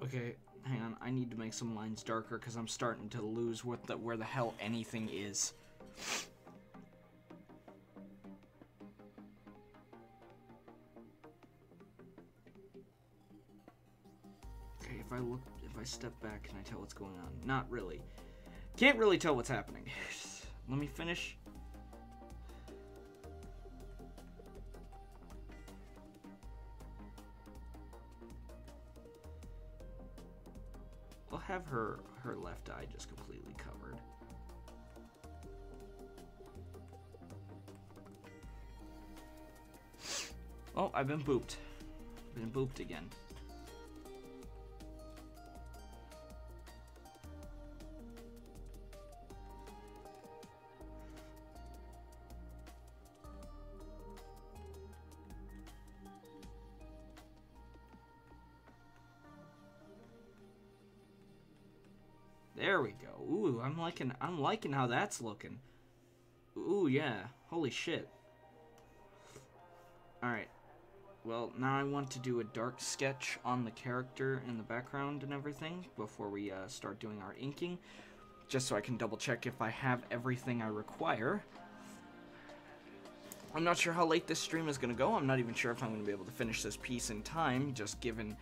Okay, hang on. I need to make some lines darker because I'm starting to lose where the hell anything is. Okay, if I step back, can I tell what's going on? Not really. Can't really tell what's happening. Let me finish. I'll have her left eye just completely covered. Oh, I've been booped. Been booped again. There we go. Ooh, I'm liking how that's looking. Ooh, yeah. Holy shit. Alright. Well, now I want to do a dark sketch on the character in the background and everything before we start doing our inking. Just so I can double check if I have everything I require. I'm not sure how late this stream is going to go. I'm not even sure if I'm going to be able to finish this piece in time, just given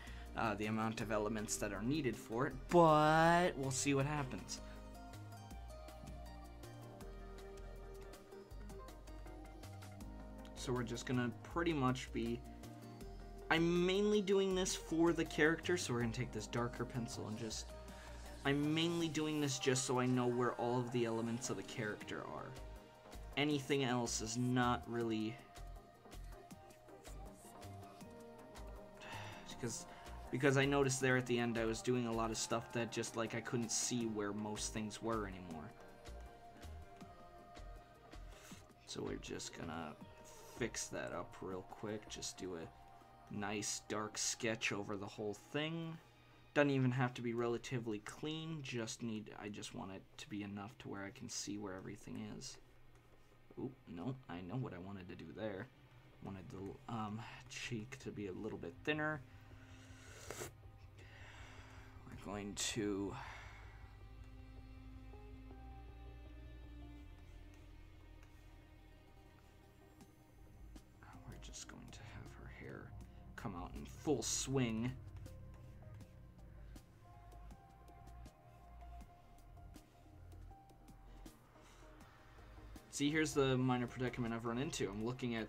the amount of elements that are needed for it. But we'll see what happens. So we're just going to pretty much be... I'm mainly doing this for the character, so we're going to take this darker pencil and just... I'm mainly doing this just so I know where all of the elements of the character are. Anything else is not really... Because I noticed there at the end I was doing a lot of stuff that just like I couldn't see where most things were anymore. So we're just gonna fix that up real quick. Just do a nice dark sketch over the whole thing. Doesn't even have to be relatively clean, I just want it to be enough to where I can see where everything is. Oop, no, I know what I wanted to do there. Wanted the cheek to be a little bit thinner. We're going to... We're just going to have her hair come out in full swing. See, here's the minor predicament I've run into. I'm looking at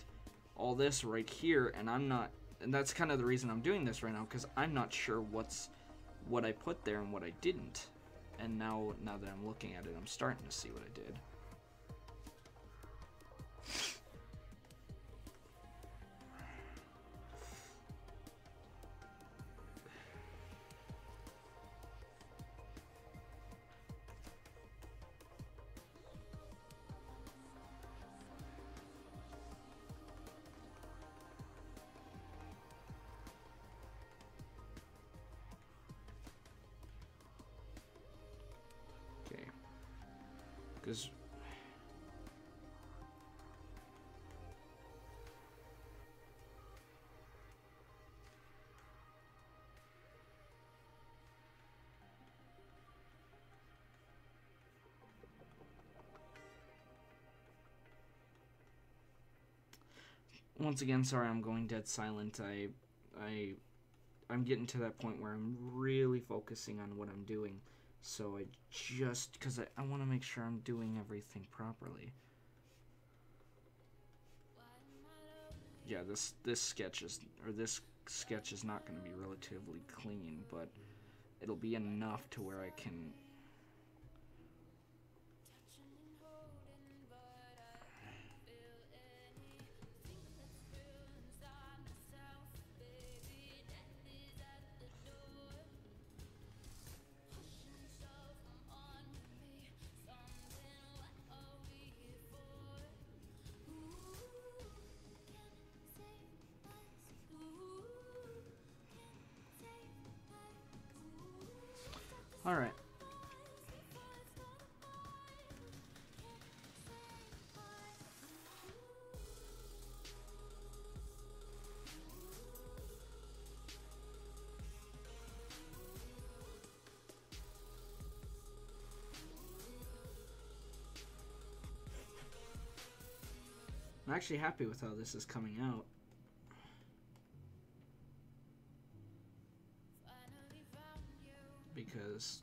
all this right here, and and that's kind of the reason I'm doing this right now, because I'm not sure what I put there and what I didn't. And now that I'm looking at it, I'm starting to see what I did. Because once again, sorry I'm going dead silent. I'm getting to that point where I'm really focusing on what I'm doing. So because I want to make sure I'm doing everything properly. Yeah, this sketch is not going to be relatively clean, but it'll be enough to where I can... All right. I'm actually happy with how this is coming out. Because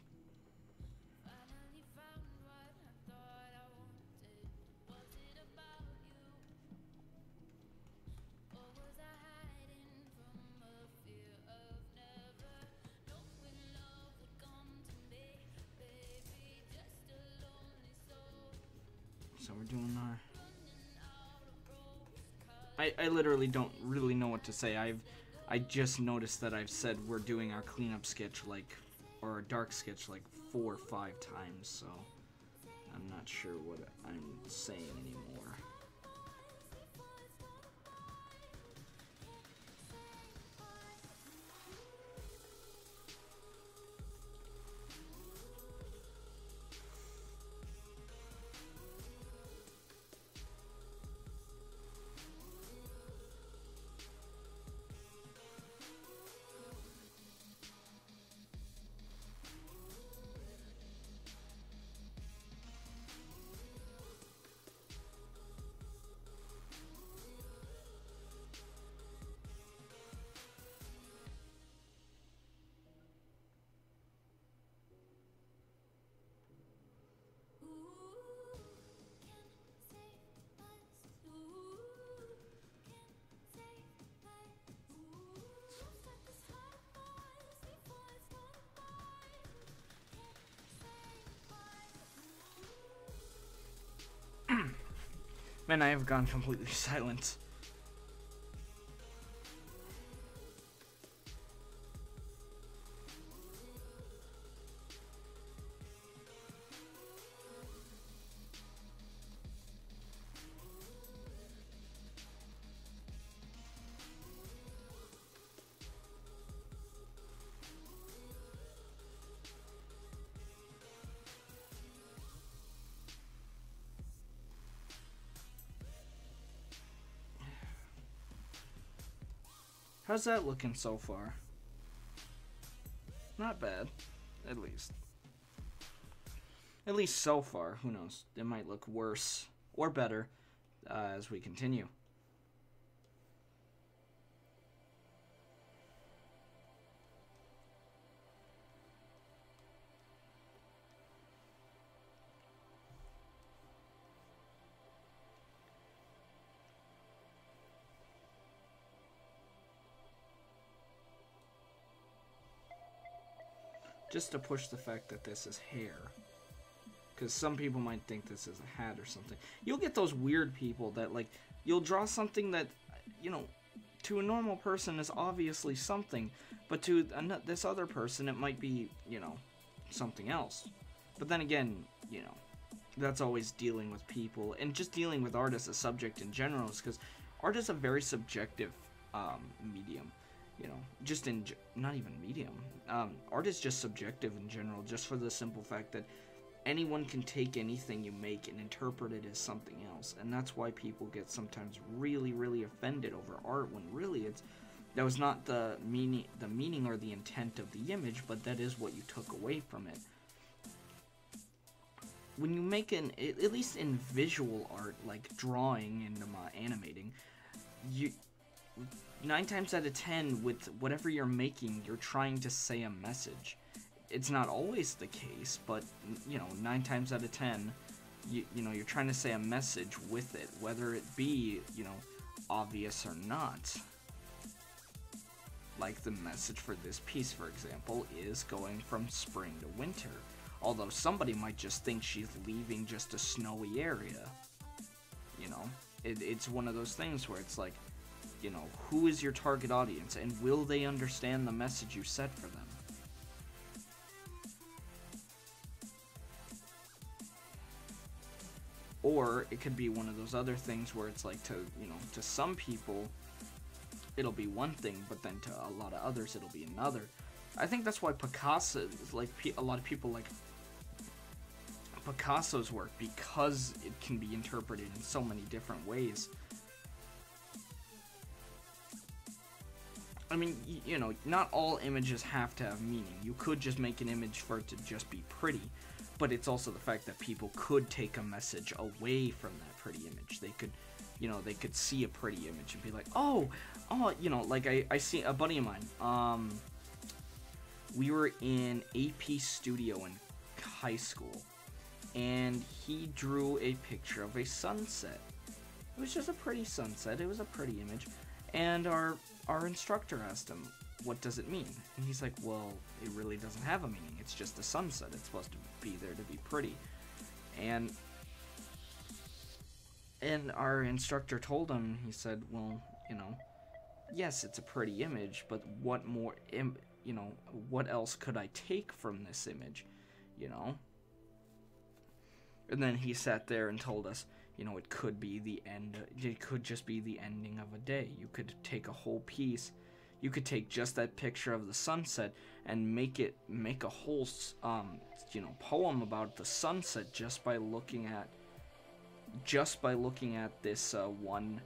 so we're doing our... I literally don't really know what to say. I just noticed that I've said we're doing our cleanup sketch or a dark sketch 4 or 5 times, so I'm not sure what I'm saying anymore. Man, I have gone completely silent. How's that looking so far? Not bad, at least. At least so far. Who knows? It might look worse or better as we continue. Just to push the fact that this is hair. Because some people might think this is a hat or something. You'll get those weird people that, like, you'll draw something that, you know, to a normal person is obviously something, but to this other person it might be, you know, something else. But then again, you know, that's always dealing with people, and just dealing with art as a subject in general, is because art is a very subjective medium. You know, just in, not even medium. Art is just subjective in general, just for the simple fact that anyone can take anything you make and interpret it as something else. And that's why people get sometimes really, really offended over art, when really that was not the meaning or the intent of the image, but that is what you took away from it. When you make at least in visual art, like drawing and animating, 9 times out of 10, with whatever you're making, you're trying to say a message. It's not always the case, but, you know, 9 times out of 10, you know, you're trying to say a message with it, whether it be, you know, obvious or not. Like the message for this piece, for example, is going from spring to winter. Although somebody might just think she's leaving just a snowy area. You know, it's one of those things where it's like, you know, who is your target audience, and will they understand the message you set for them? Or it could be one of those other things where it's like, to, you know, to some people it'll be one thing, but then to a lot of others it'll be another. I think that's why Picasso, like, a lot of people like Picasso's work, because it can be interpreted in so many different ways. I mean, you know, not all images have to have meaning. You could just make an image for it to just be pretty, but it's also the fact that people could take a message away from that pretty image. They could, you know, they could see a pretty image and be like, oh, you know, like I see a buddy of mine, we were in AP Studio in high school, and he drew a picture of a sunset. It was just a pretty sunset, it was a pretty image, and our instructor asked him, what does it mean? And he's like, well, it really doesn't have a meaning. It's just a sunset. It's supposed to be there to be pretty. And our instructor told him, he said, well, you know, yes, it's a pretty image, but what more, you know, what else could I take from this image, you know? And then he sat there and told us, you know, it could be the end, it could just be the ending of a day. You could take a whole piece, you could take just that picture of the sunset and make a whole, you know, poem about the sunset just by looking at this one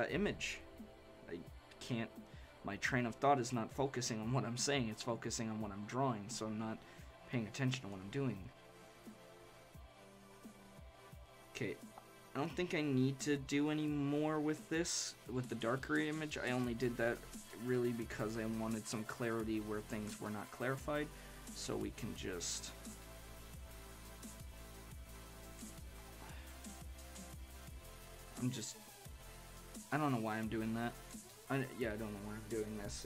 image. I can't, my train of thought is not focusing on what I'm saying, it's focusing on what I'm drawing, so I'm not paying attention to what I'm doing. Okay, I don't think I need to do any more with this, with the darker image. I only did that really because I wanted some clarity where things were not clarified, so we can just... I don't know why I'm doing that. Yeah, I don't know why I'm doing this.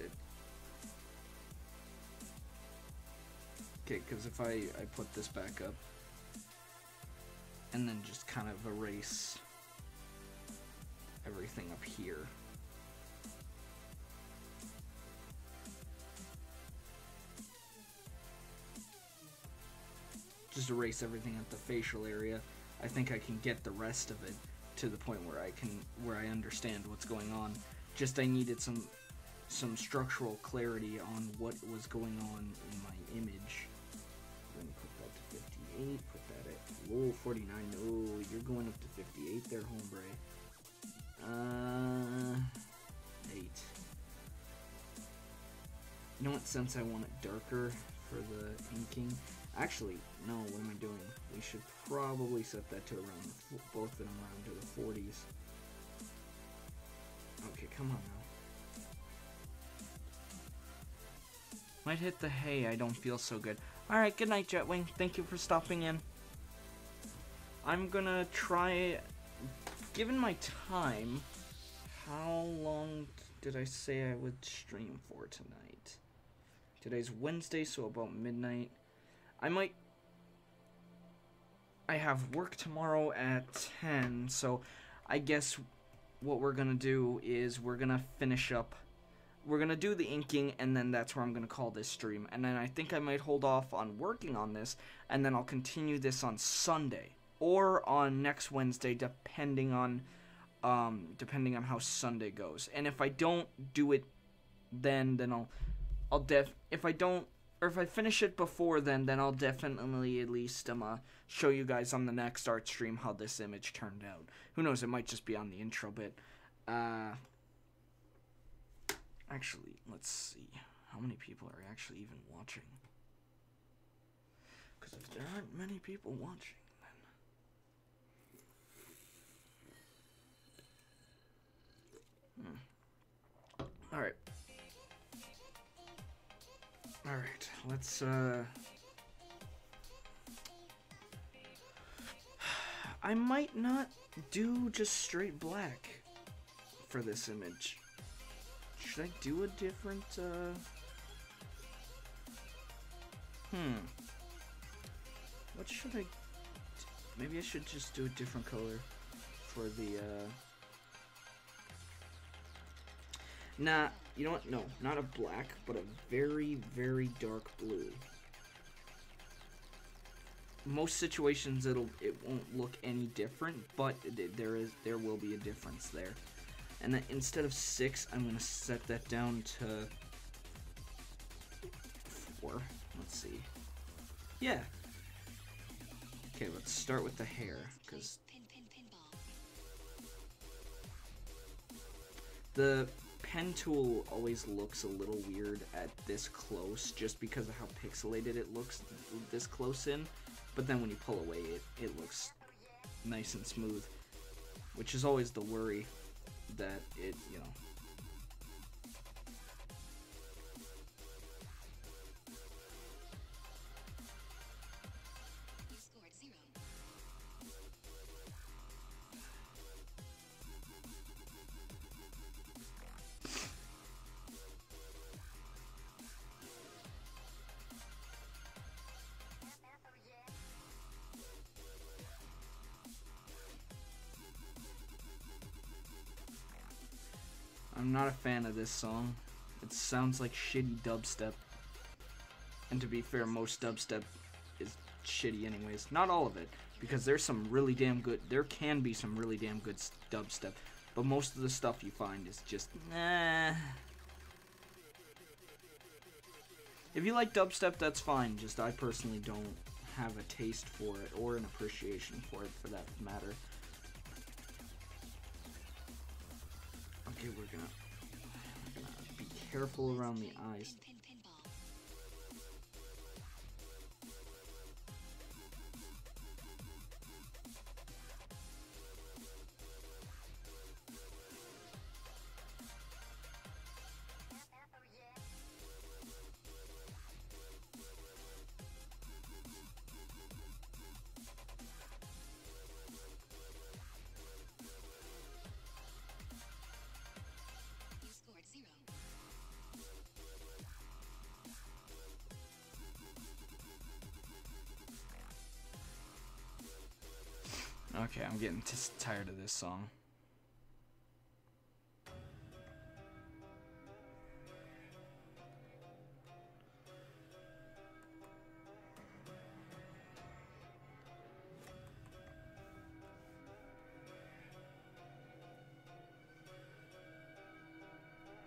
Okay, because if I put this back up, and then just kind of erase everything up here. Just erase everything at the facial area. I think I can get the rest of it to the point where I understand what's going on. Just I needed some structural clarity on what was going on in my image. Let me put that to 58, put that at, whoa, 49, oh, you're going up to 58 there, hombre. 8. You know what, since I want it darker for the inking, actually, no, what am I doing? We should probably set that to around, both of them around to the 40s. Okay, come on now. Might hit the hay, I don't feel so good. Alright, good night, Jetwing. Thank you for stopping in. I'm gonna try, given my time, how long did I say I would stream for tonight? Today's Wednesday, so about midnight. I have work tomorrow at 10, so I guess what we're gonna do is we're gonna finish up. We're gonna do the inking, and then that's where I'm gonna call this stream. And then I think I might hold off on working on this, and then I'll continue this on Sunday or on next Wednesday, depending on how Sunday goes. And if I don't do it, then if I finish it before then I'll definitely at least show you guys on the next art stream how this image turned out. Who knows? It might just be on the intro bit. Actually, let's see. How many people are actually even watching? Because if there aren't many people watching, then... Alright. Alright, let's, I might not do just straight black for this image. Should I do a different, what should I... Maybe I should just do a different color for the, Nah, you know what? No, not a black, but a very, very dark blue. Most situations it won't look any different, but there will be a difference there. And then instead of 6, I'm gonna set that down to 4. Let's see. Yeah. Okay, let's start with the hair, because the pen tool always looks a little weird at this close, just because of how pixelated it looks this close in. But then when you pull away, it looks nice and smooth, which is always the worry that it, you know. I'm not a fan of this song. It sounds like shitty dubstep. And to be fair, most dubstep is shitty anyways. Not all of it, because there's some really damn good, there can be some really damn good dubstep, but most of the stuff you find is just, nah. If you like dubstep, that's fine, just I personally don't have a taste for it, or an appreciation for it, for that matter. Okay, we're gonna be careful around the eyes. Okay, I'm getting tired of this song.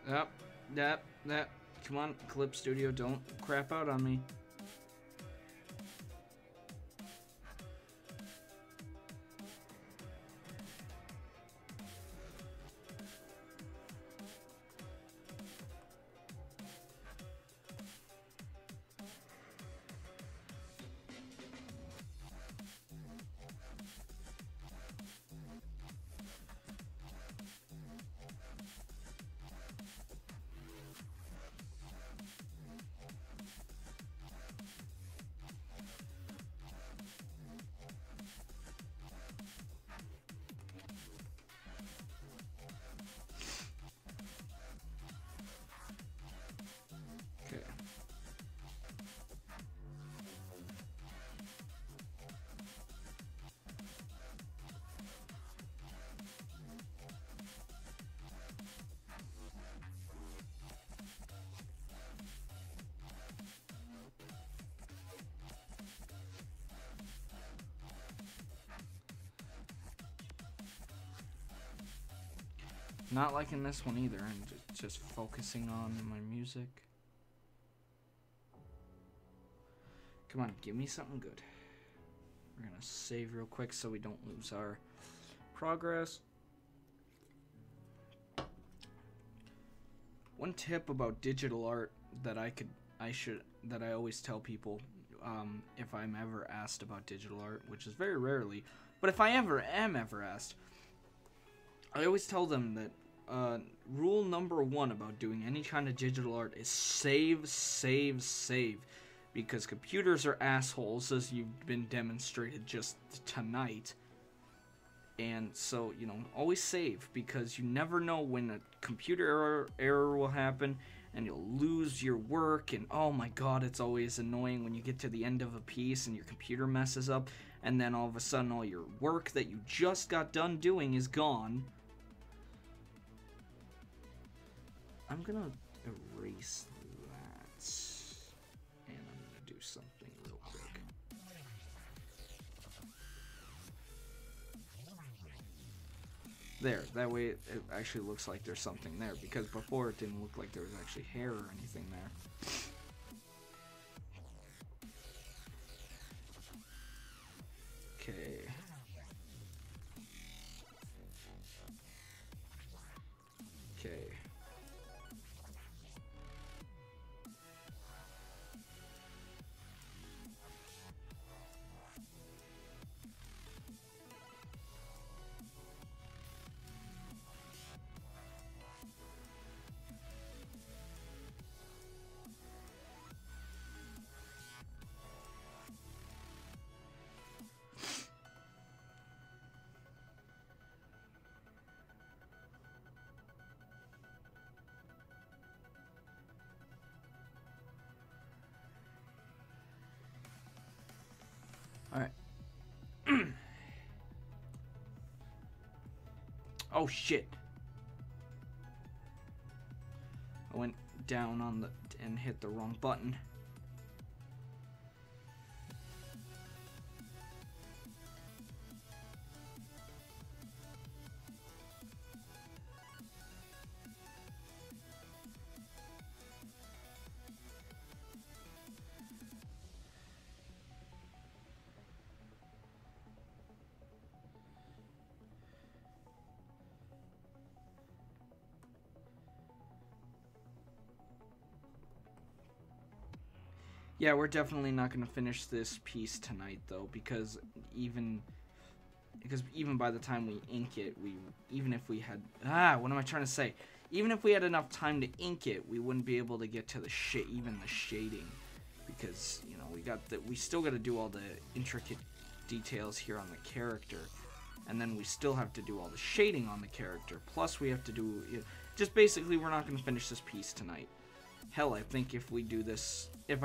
Yep, yep. Come on, Clip Studio, don't crap out on me. Not liking this one either. I'm just focusing on my music. Come on, give me something good. We're gonna save real quick so we don't lose our progress. One tip about digital art that I always tell people if I'm ever asked about digital art, which is very rarely, but if I am ever asked, I always tell them that rule number one about doing any kind of digital art is save, save, save. Because computers are assholes, as you've been demonstrated just tonight. And so, you know, always save, because you never know when a computer error will happen, and you'll lose your work, and oh my god, it's always annoying when you get to the end of a piece and your computer messes up, and then all of a sudden all your work that you just got done doing is gone. I'm gonna erase that, and I'm gonna do something real quick. There, that way it actually looks like there's something there, because before it didn't look like there was actually hair or anything there. Okay. Okay. Alright. Oh shit. I went down on the and hit the wrong button. Yeah, we're definitely not going to finish this piece tonight, though, because even by the time we ink it, even if we had what am I trying to say? Even if we had enough time to ink it, we wouldn't be able to get to the shading, because you know we still got to do all the intricate details here on the character, and then we still have to do all the shading on the character. Plus, we have to do just basically we're not going to finish this piece tonight. Hell, I think if I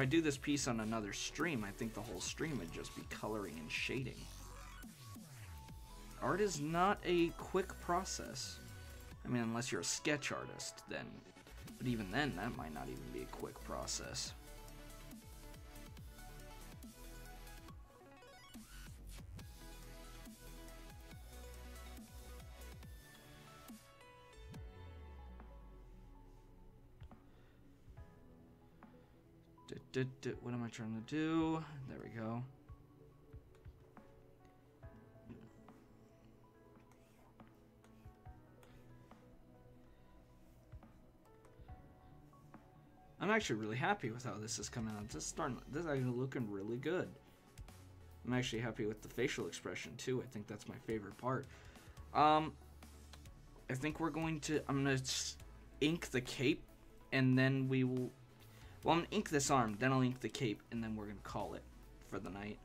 do this piece on another stream, I think the whole stream would just be coloring and shading. Art is not a quick process. I mean, unless you're a sketch artist, then. But even then, that might not even be a quick process. What am I trying to do? There we go. I'm actually really happy with how this is coming out. This is actually looking really good. I'm actually happy with the facial expression too. I think that's my favorite part. I think I'm gonna ink the cape, and then we will. Well, I'm gonna ink this arm, then I'll ink the cape, and then we're gonna call it for the night.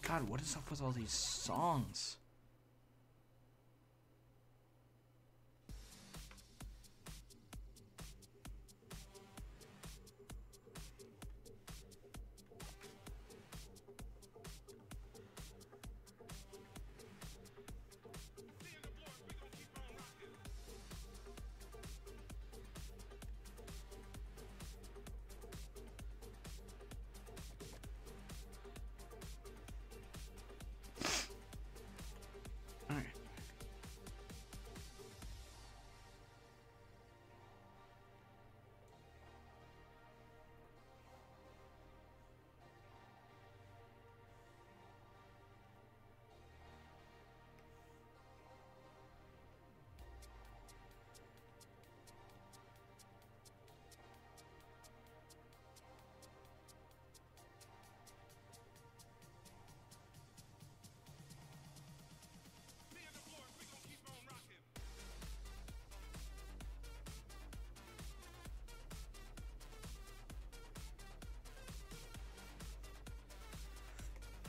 God, what is up with all these songs?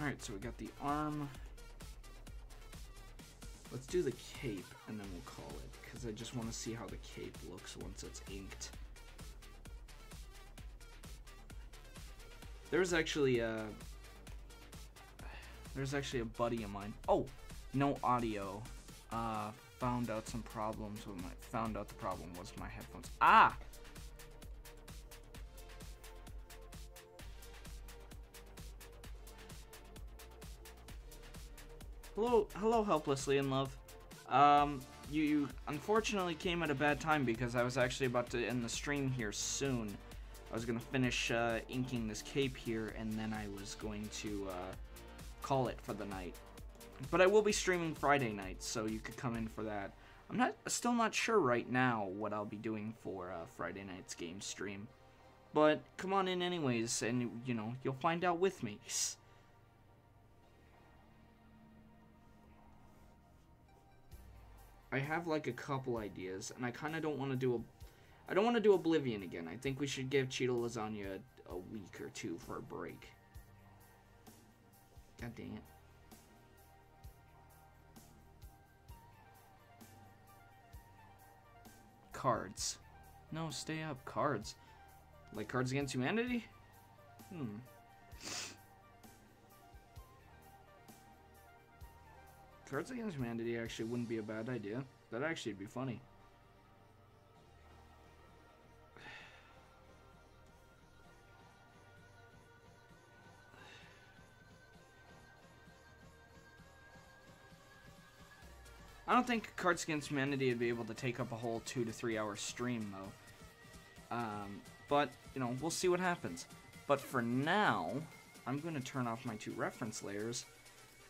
Alright, so we got the arm. Let's do the cape, and then we'll call it, because I just want to see how the cape looks once it's inked. There's actually a buddy of mine. Oh, no audio. Found out some problems with found out the problem was my headphones. Ah! Hello, helplessly in love. You unfortunately came at a bad time because I was actually about to end the stream here soon. I was gonna finish inking this cape here, and then I was going to call it for the night. But I will be streaming Friday night, so you could come in for that. I'm still not sure right now what I'll be doing for Friday night's game stream. But come on in anyways, and you know, you'll find out with me. I have like a couple ideas, and I kind of don't want to do I don't want to do Oblivion again. I think we should give Cheeto Lasagna a week or two for a break. God dang it. Cards. No, stay up. Cards. Like Cards Against Humanity? Cards Against Humanity actually wouldn't be a bad idea. That'd actually be funny. I don't think Cards Against Humanity would be able to take up a whole 2 to 3 hour stream, though. But, you know, we'll see what happens. But for now, I'm going to turn off my 2 reference layers.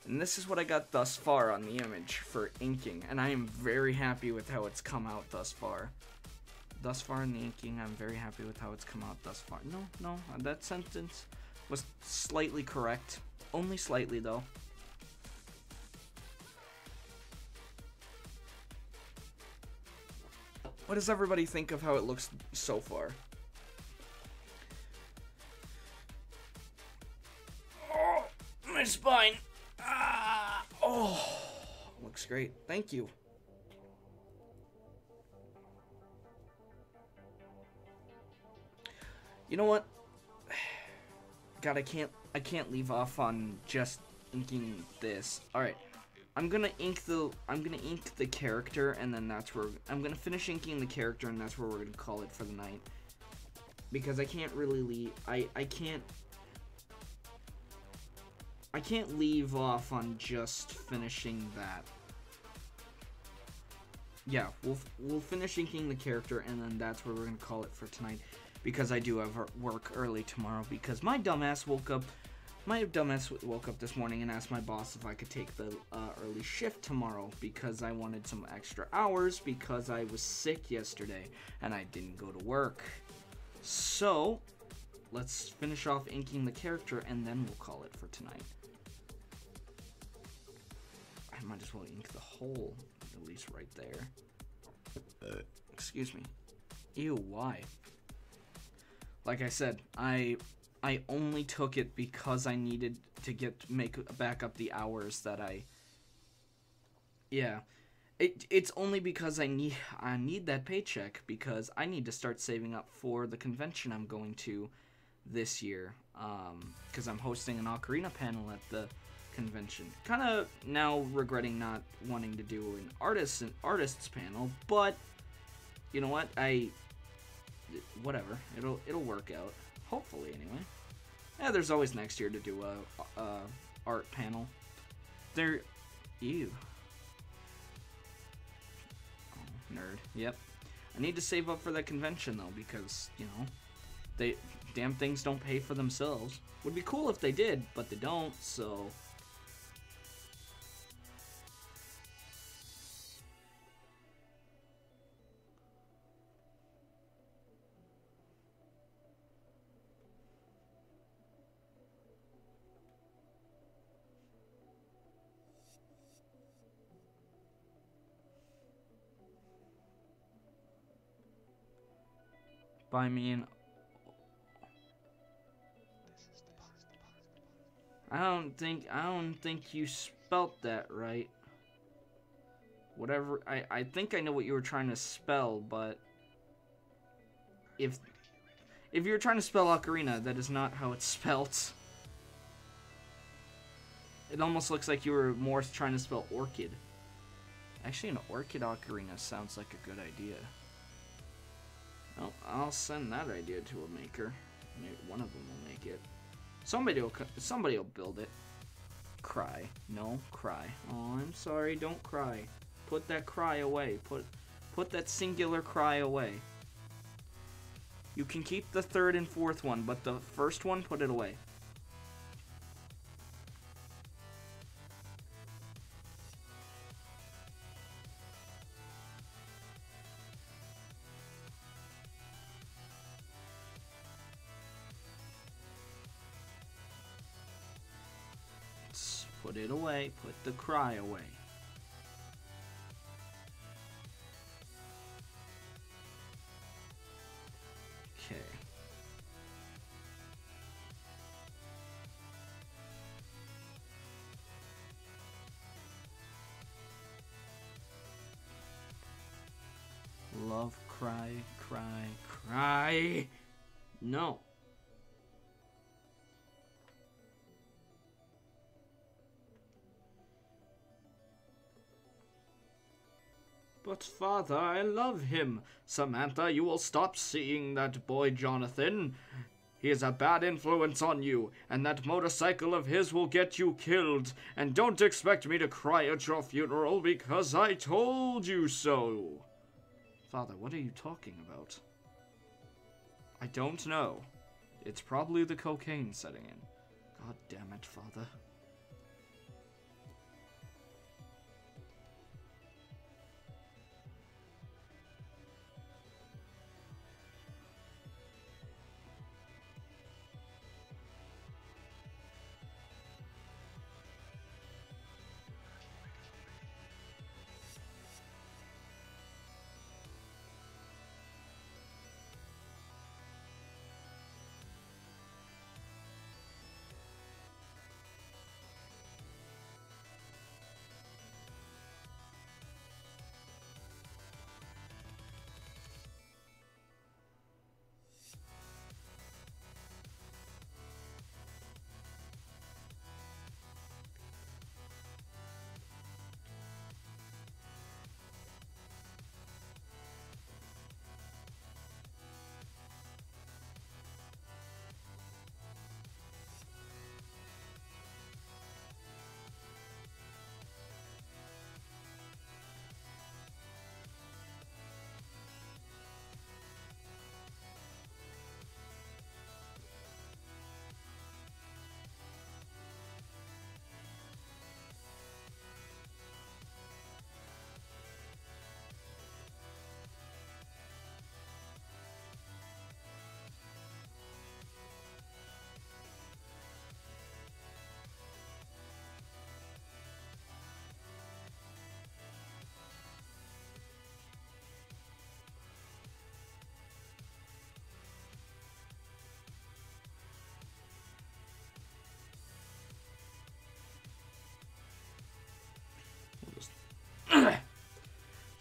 And this is what I got thus far on the image for inking. And I am very happy with how it's come out thus far. Thus far in the inking, I'm very happy with how it's come out thus far. No, that sentence was slightly correct. Only slightly, though. What does everybody think of how it looks so far? Oh, my spine. Ah, oh, looks great. Thank you. You know what? God, I can't leave off on just inking this. All right. I'm gonna ink the character, and then that's where I'm gonna finish inking the character, and that's where we're gonna call it for the night. Because I can't really leave. I can't leave off on just finishing that. Yeah, we'll finish inking the character, and then that's where we're gonna call it for tonight. Because I do have work early tomorrow. Because my dumbass woke up this morning and asked my boss if I could take the early shift tomorrow because I wanted some extra hours because I was sick yesterday and I didn't go to work. So, let's finish off inking the character and then we'll call it for tonight. I might as well ink the hole, at least right there. Excuse me. Ew, why? Like I said, I only took it because I needed to make back up the hours that yeah. It's only because I need that paycheck because I need to start saving up for the convention I'm going to this year. Because I'm hosting an Ocarina panel at the convention. Kind of now regretting not wanting to do an artists panel, but you know what? Whatever. It'll work out. Hopefully, anyway. Yeah, there's always next year to do a art panel. Ew. Oh, nerd. Yep. I need to save up for that convention though, because you know, damn things don't pay for themselves. Would be cool if they did, but they don't. So. By me and I don't think you spelt that right. Whatever, I think I know what you were trying to spell, but if you were trying to spell ocarina, that is not how it's spelt. It almost looks like you were more trying to spell orchid. Actually, an orchid ocarina sounds like a good idea. Well, I'll send that idea to a maker. Maybe one of them will make it. Somebody will build it. Cry. No, cry. Oh, I'm sorry. Don't cry. Put that cry away. Put that singular cry away. You can keep the third and fourth one, but the first one, put it away. Put it away. Put the cry away. Okay. Love, cry, cry, cry. No. But father, I love him. Samantha, you will stop seeing that boy Jonathan. He is a bad influence on you, and that motorcycle of his will get you killed. And don't expect me to cry at your funeral because I told you so. Father, what are you talking about? I don't know. It's probably the cocaine setting in. God damn it, Father.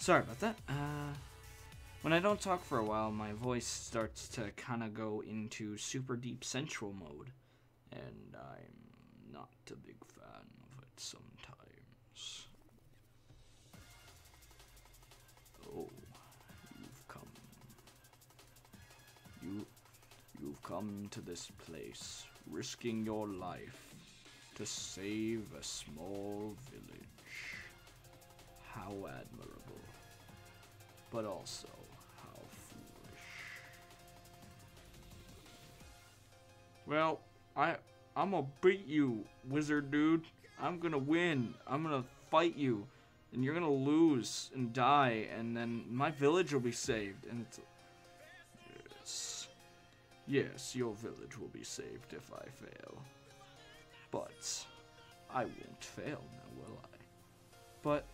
Sorry about that. When I don't talk for a while, my voice starts to kind of go into super deep sensual mode, and I'm not a big fan of it sometimes. Oh, you've come to this place, risking your life to save a small village. How admirable, but also how foolish. Well, I'm gonna beat you, wizard dude. I'm gonna win. I'm gonna fight you, and you're gonna lose and die, and then my village will be saved. And it's, yes, your village will be saved if I fail. But I won't fail now, will I? But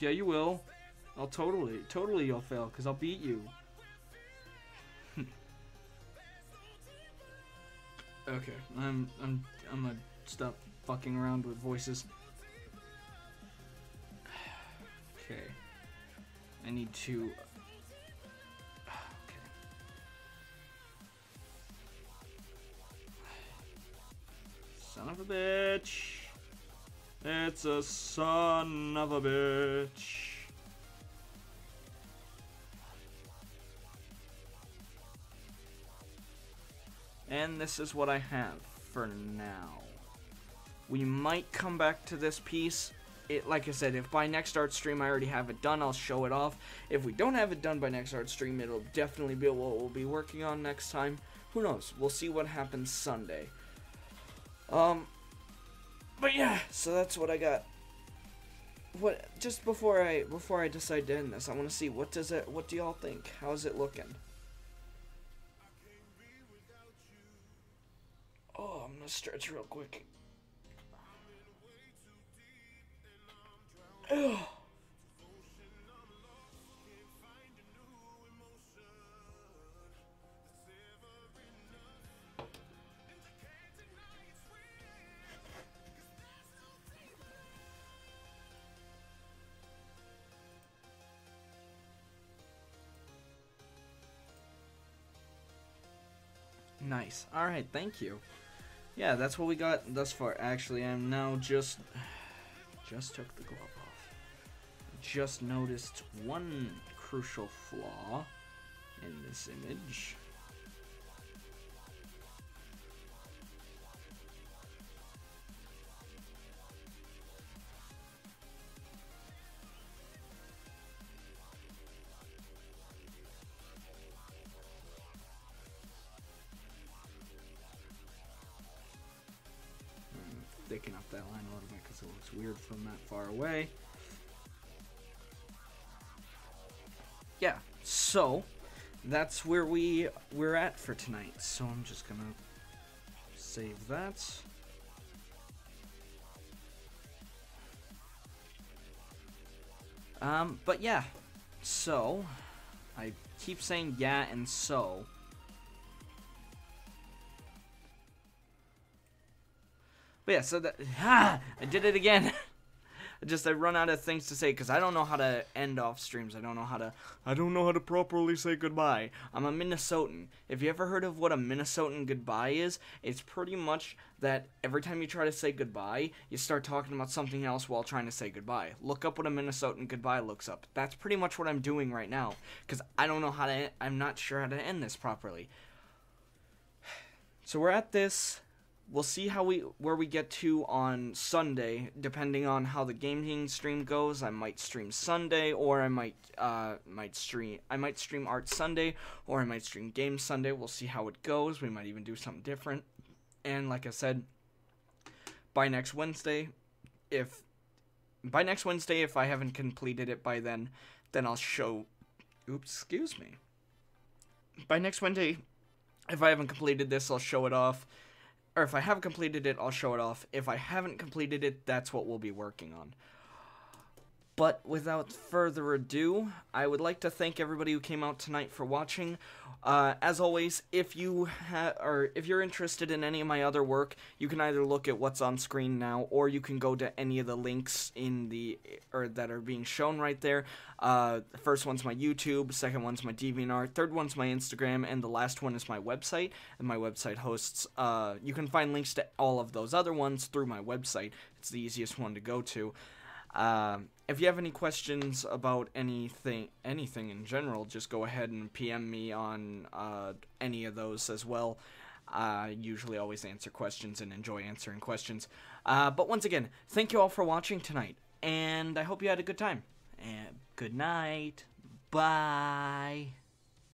yeah, you will. I'll totally you'll fail, because I'll beat you. Okay, I'm gonna stop fucking around with voices. Okay. I need to... Okay. Son of a bitch. It's a son of a bitch. And this is what I have for now. We might come back to this piece. Like I said, if by next art stream I already have it done, I'll show it off. If we don't have it done by next art stream, it'll definitely be what we'll be working on next time. Who knows? We'll see what happens Sunday. But yeah, so that's what I got. Just before I decide to end this, I want to see what do y'all think? How's it looking? Oh, I'm gonna stretch real quick. Ugh. Nice. Alright, thank you. Yeah, that's what we got thus far. Actually, I'm now just took the glove off. Just noticed one crucial flaw in this image. Thicken up that line a little bit because it looks weird from that far away. Yeah, so that's where we're at for tonight. So I'm just gonna save that. But yeah, so I keep saying yeah and so. But yeah, so that I did it again. I run out of things to say because I don't know how to end off streams. I don't know how to properly say goodbye. I'm a Minnesotan. If you ever heard of what a Minnesotan goodbye is, it's pretty much that every time you try to say goodbye, you start talking about something else while trying to say goodbye. Look up what a Minnesotan goodbye looks up. That's pretty much what I'm doing right now because I'm not sure how to end this properly. So we're at this. We'll see where we get to on Sunday, depending on how the gaming stream goes. I might stream Sunday, or I might stream art Sunday, or I might stream games Sunday. We'll see how it goes. We might even do something different. And like I said, by next Wednesday, if I haven't completed it by then I'll show. Oops, excuse me. By next Wednesday, if I haven't completed this, I'll show it off. Or if I have completed it, I'll show it off. If I haven't completed it, that's what we'll be working on. But without further ado, I would like to thank everybody who came out tonight for watching. As always, if you're interested in any of my other work, you can either look at what's on screen now, or you can go to any of the links that are being shown right there. The first one's my YouTube, second one's my DeviantArt, third one's my Instagram, and the last one is my website. And my website hosts. You can find links to all of those other ones through my website. It's the easiest one to go to. If you have any questions about anything in general, just go ahead and PM me on any of those as well. I usually always answer questions and enjoy answering questions. But once again, thank you all for watching tonight, and I hope you had a good time. And good night. Bye.